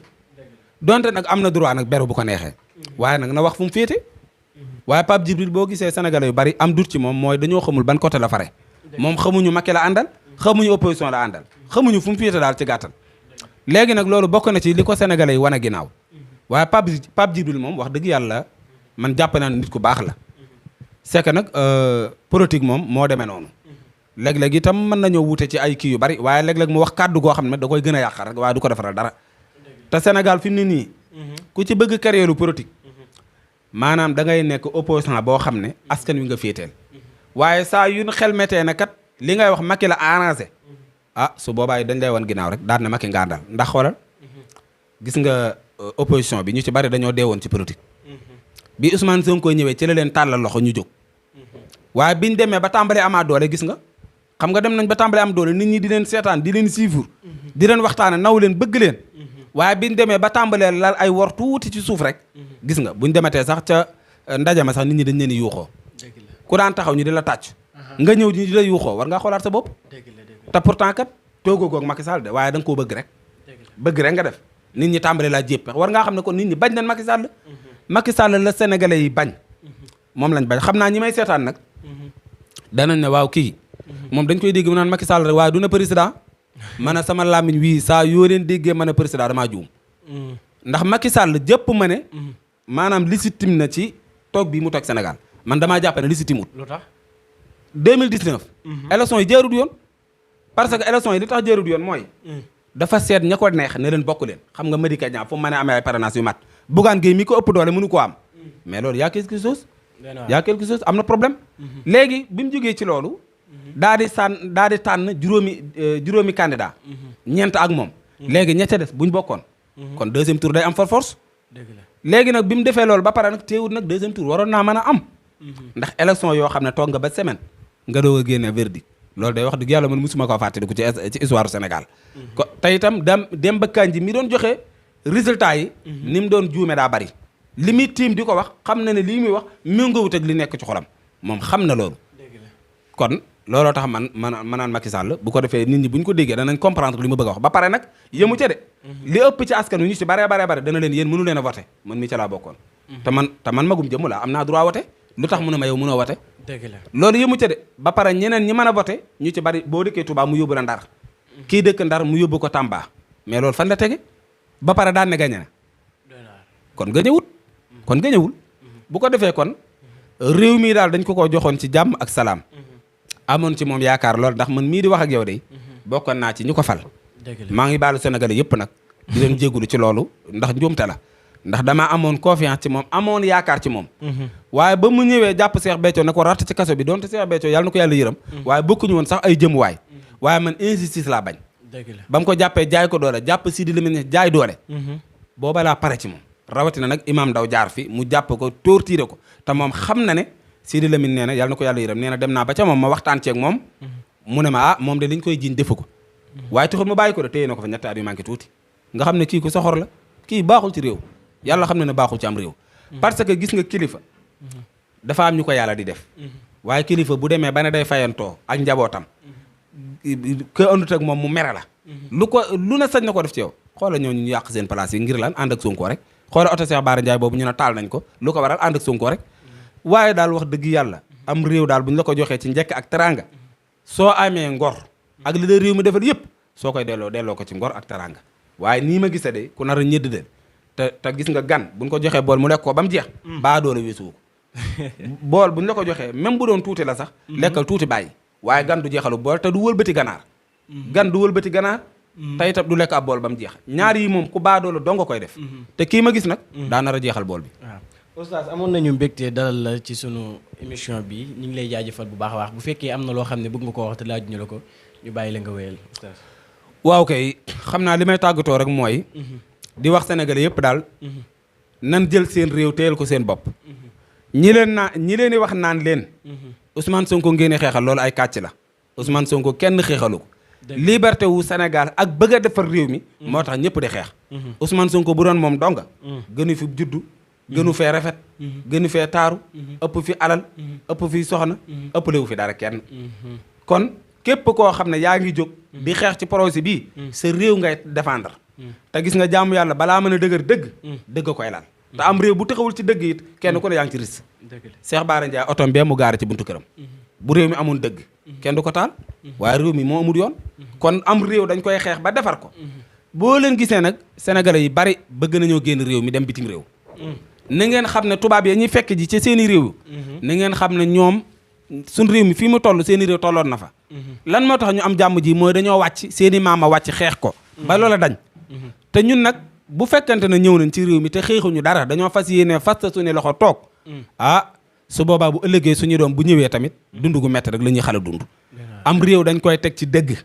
donte nag am na droit nag beru bu ko neexee waaye nag na wax fu mu féete waaye Pape Djibril boo gisee Sénégalais yu bari am dut ci moom mooy dañoo xamul ban côté la fare moom xamuñu Macky la àndal xamuñu opposition la àndal xamuñu fu mu féete daal ci gàttal léegi nag loolu bokk na ci li ko sénégalais yi wane ginnaaw waaye Pape Djibril moom wax dëgg yàlla man jàpp naa nit ku baax la c'est que nag politique moom moo demee noonu léeg-léeg itam mën nañoo wute ci ay kii yu bari waaye léeg-léeg mu wax kàddu goo xam ne da koy gën a yàqal rek waaye du ko defaral dara te Sénégal fi mu ne nii ku ci bëgg carrière politique maanaam da ngay nekk opposant boo xam ne askan wi nga féeteel waaye saa yu xel metee na kat li ngay wax Macky la arrangé su boobaa dañ lay wan ginnaaw rek daan na Macky ngaandal ndax xoolal gis nga opposition bi ñu ci bari dañoo deewoon ci politique bi Ousmane Sonko ñëwee ci la leen tàllal loxo ñu jóg waaye biñ demee ba tàmbalee amaa doole gis nga xam nga dem nañ ba tàmbalee am doole nit ñi di leen seetaan di leen siifur di leen waxtaane naw leen bëgg leen waaye biñ demee ba tàmbalee lal ay wor tuuti ci suuf rek gis nga buñ demetee sax ca ndaje ma sax nit ñi dañ leen di yuuxoo ku daan taxaw ñu di la tàcc nga ñëw ñu di la yuuxoo war ngaa xoolaat sa bopp te pourtant kat toogoo goog Macky Sall de waaye da nga koo bëgg rek bëgg rek nga def nit ñi tàmbalee laa jépp war ngaa xam ne kon nit ñi bañ nañ Macky Sall Macky Sall la sénégalais yi bañ moom lañ bañ xam naa ñi may seetaan nag danañ ne waaw kii moom dañ koy dégg mu naan Macky Sall rek waaye du na président man a sama làmmiñ wii saa yoo leen déggee man a président damaa juum ndax Macky Sall jëpp ma ne maanaam légitime na ci toog bii mu toog Sénégal man damaa jàpp ne légitime wut. lu tax 2019 élection yi jaarut yoon parce que élection yi li tax jaarut yoon mooy dafa seet ña ko neex ne leen bokk leen xam nga Madické Niang fu mu mën a amee ay parrainage yu mat Bougane Gueye mi ko ëpp doole mënu ko am mais loolu y'a quelque chose am na problème léegi bi mu jógee ci loolu daa di tànn juróomi candidat ñeent ak moom léegi ña ca des buñ bokkoon kon deuxième tour day am for force léegi nag bi mu defee loolu ba pare nag teewul nag deuxième tour waroon naa mën a am ndax élection yoo xam ne toog nga ba semaine nga doog a génne verdict loolu day wax dëgg yàlla man musuma koo fàttaliku ci histoire Sénégal ko te itam dem ba Kandji mi doon joxe résultat yi ni mu doon juume daa bari li muy tiim di ko wax xam na ne lii muy wax méngoowut ak li nekk ci xolam moom xam na loolu kon looloo tax man naan Macky Sall bu ko defee nit ñi bu ñu ko déggee danañ comprendre li ma bëgg a wax ba pare nag yëmu ca de li ëpp ci askan wi ñu ci bare dana leen yéen mënu leen a voté man mi ca laa bokkoon te man magum jëmm laa am naa droit voté lu tax mu ne ma yow mënoo voté loolu yëmu ca de ba pare ñeneen ñi mën a voté ñu ci bari boo dëkkee Touba mu yóbbu la Ndar kii dëkk Ndar mu yóbbu ko Tamba mais loolu fan la tege ba pare daan ne gañe na kon gañewul bu ko defee kon réew mi daal dañ ko joxoon ci jàmm ak salaam amoon ci moom yaakaar lool ndax man mii di wax ak yow de bokkoon naa ci ñu ko fal maa ngi baalu Sénégalais yëpp nag di leen jégalu ci loolu ndax njuumte la ndax damaa amoon confiance ci moom amoon yaakaar ci moom waaye ba mu ñëwee jàpp Cheikh Béthio ne ko ratt ci kaso bi donte Cheikh Béthio yàlla na ko yàlla yërëm waaye bokkuñu woon sax ay jëmuwaay waaye man injustice laa bañ ba mu ko jàppee jaay ko doole jàpp Sidi Lamine jaay doole booba laa pare ci moom rawatina nag imam Ndaw jaar fi mu jàpp ko torturé ko te moom xam na ne Sidi Lamine nee na yàlla na ko yàlla yërëm nee na dem naa ba ca moom ma waxtaan ceeg moom mu ne ma moom de liñ koy jiiñ defu ko waaye taxul ma bàyyi ko de téye na ko fa ñetti at yu manqué tuuti nga xam ne kii ku soxor la kii baaxul ci réew yàlla xam ne baaxul ci am réew parce que gis nga kilifa dafa am ñu ko yàlla di def waaye kilifa bu demee ba ne day fayantoo ak njabootam ko andut ak moom mu mere la lu ne sañ na ko def ci yow xoola ñoo ñu yàq seen place yi ngir lan ànd ak Sonko rek xoola oto Cheikh Bara Ndiaye boobu ñu ne taal nañ ko lu ko waral ànd ak Sonko rek waaye daal wax dëgg yàlla am réew daal bu ñu la ko joxee ci njëkk ak teranga soo amee ngor ak li la réew mi defal yëpp soo koy delloo ko ci ngor ak teranga waaye nii ma gisa de ku nar a ñëdd de te gis nga gan buñ ko joxee bool mu lekk ko ba mu jeex baa doole weesuwu ko bool buñ la ko joxee même bu doon tuuti la sax lekkal tuuti bàyyi waaye gan du jeexalu bool te du wëlbati ganaar gan du wëlbati ganaar te itam du lekk ab bool ba mu jeex ñaar yi moom ku baa doole donga koy def te kii ma gis nag daa nar a jeexal bool bi Oustaz amoon nañu mbégte dalal la ci sunu émission bi ñu ngi lay jaajëfal bu baax a baax bu fekkee am na loo xam ne bëgg nga koo wax te laajuñu la ko ñu bàyyi la nga wéyal Oustaz. waaw kay xam naa li may tàggatoo rek mooy di wax sénégalais yëpp daal nan jël seen réew téyel ko seen bopp ñi leen di wax naan leen Ousmane Sonko ngeen di xeexal loolu ay kàcc la Ousmane Sonko kenn xeexalu ko liberté wu Sénégal ak bëgg a defar réew mi moo tax ñëpp di xeex Ousmane Sonko bu doon moom donga gënu fi juddu gënu fee rafet gënu fee taaru ëpp fi alal ëpp fi soxna ëpp lewu fi dara kenn kon képp koo xam ne yaa ngi jóg di xeex ci projet bii sa réew ngay défendre te gis nga jaamu yàlla balaa mën a dëgër dëgg koy laal te am réew bu taxawul ci dëgg it kenn ku ne yaa ngi ci risque Cheikh Bara Ndiaye otom bee mu gaare ci buntu këram bu réew mi amoon dëgg kenn du ko taal waaye réew mi moo amul yoon kon am réew dañ koy xeex ba defar ko boo leen gisee nag sénégalais yi bari bëgg nañoo génn réew mi dem bitim réew na ngeen xam ne tubaab yi ñuy fekk ji ci seeni réew na ngeen xam ne ñoom suñ réew mi fii mu toll seeni réew tolloon na fa lan moo tax ñu am jàmm ji mooy dañoo wàcc seeni maama wàcc xeex ko ba loola dañ te ñun nag bu fekkante ne ñëw nañ ci réew mi te xeexuñu dara dañoo fas yéene fasta suñu loxo toog su boobaa bu ëllëgee suñu doom bu ñëwee tamit dund gu métti rek la ñuy xala dund am réew dañ koy teg ci dëgg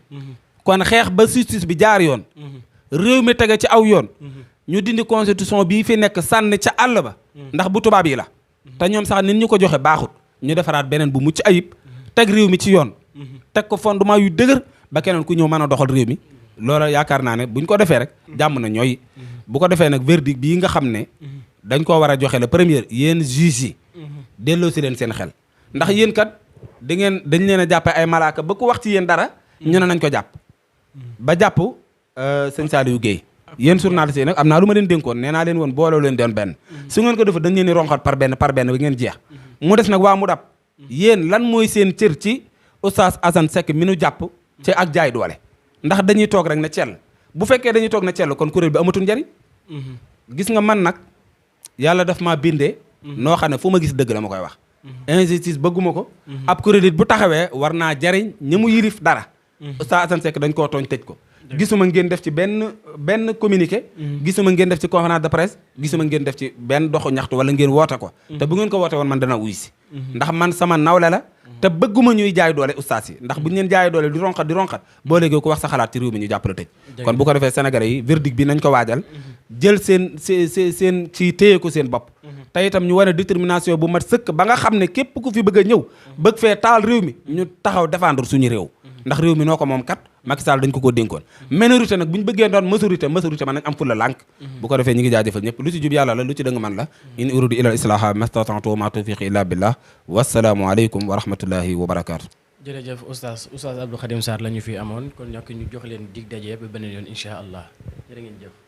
kon xeex ba justice bi jaar yoon réew mi tege ci aw yoon ñu dindi constitution bii fi nekk sànni ca àll ba ndax bu tubaab yi la te ñoom sax nit ñu ko joxe baaxut ñu defaraat beneen bu mucc ayib teg réew mi ci yoon teg ko fondement yu dëgër ba keneen ku ñëw mën a doxal réew mi loola yaakaar naa ne buñ ko defee rek jàmm na ñooy bu ko defee nag verdict bii nga xam ne dañ koo war a joxe la première yéen juge yi delloo si leen seen xel ndax yéen kat dañ leen a jàppe ay malaaka ba ku wax ci yéen dara ñu ne nañ ko jàpp ba jàpp sëñ Saliou Guèye yéen journaliste yi nag am naa lu ma leen dénkoon nee naa leen woon booloo leen doon benn su ngeen ko defa dañ leen di ronxat par benn ba ngeen jeex mu des nag waa mu dab yéen lan mooy seen cër ci Oustaz Assane Seck mi nu jàpp ci ak jaay doole ndax dañuy toog rek na cell bu fekkee dañuy toog na cell kon kuréel bi amatul njariñ gis nga man nag yàlla daf maa bindee noo xam ne fu ma gis dëgg la ma koy wax injustice bëgguma ko ab kuréel it bu taxawee war naa jariñ ñi mu yilif dara Oustaz Assane Seck dañ koo tooñ tëj ko gisuma ngeen def ci benn communiqué gisuma ngeen def ci conférence de presse gisuma ngeen def ci benn doxu ñaxtu wala ngeen woote ko te bu ngeen ko woote woon man dana wuy si ndax man sama nawle la te bëgguma ñuy jaay doole ustaas yi ndax buñu leen jaay doole di ronxat boo léegi ko wax sa xalaat ci réew mi ñu jàppale tëj kon bu ko defee sénégalais yi verdict bi nañ ko waajal jël seen ci téye ko seen bopp te itam ñu wane détermination bu mat sëkk ba nga xam ne képp ku fi bëgg a ñëw bëgg fee taal réew mi ñu taxaw défendre suñu réew ndax réew mi noo ko moom kat Macky Sall dañ ko dénkoon minorité nag bu ñu bëggee doon majorité man nañ am fulla lànk bu ko defee ñi ngi jaajëfal ñëpp lu ci jub yàlla la lu ci dëng man la in uridu ila islaha mastata'tu wa ma tawfiqi illa billah wassalaamu aleykum wa rahmatullahi wa barakatuh jërëjëf Oustaz Abdou Khadim Sarr la ñu fi amoon kon ñokk ñu jox leen dig daje ba beneen yoon incha allah jërë ngeen jëf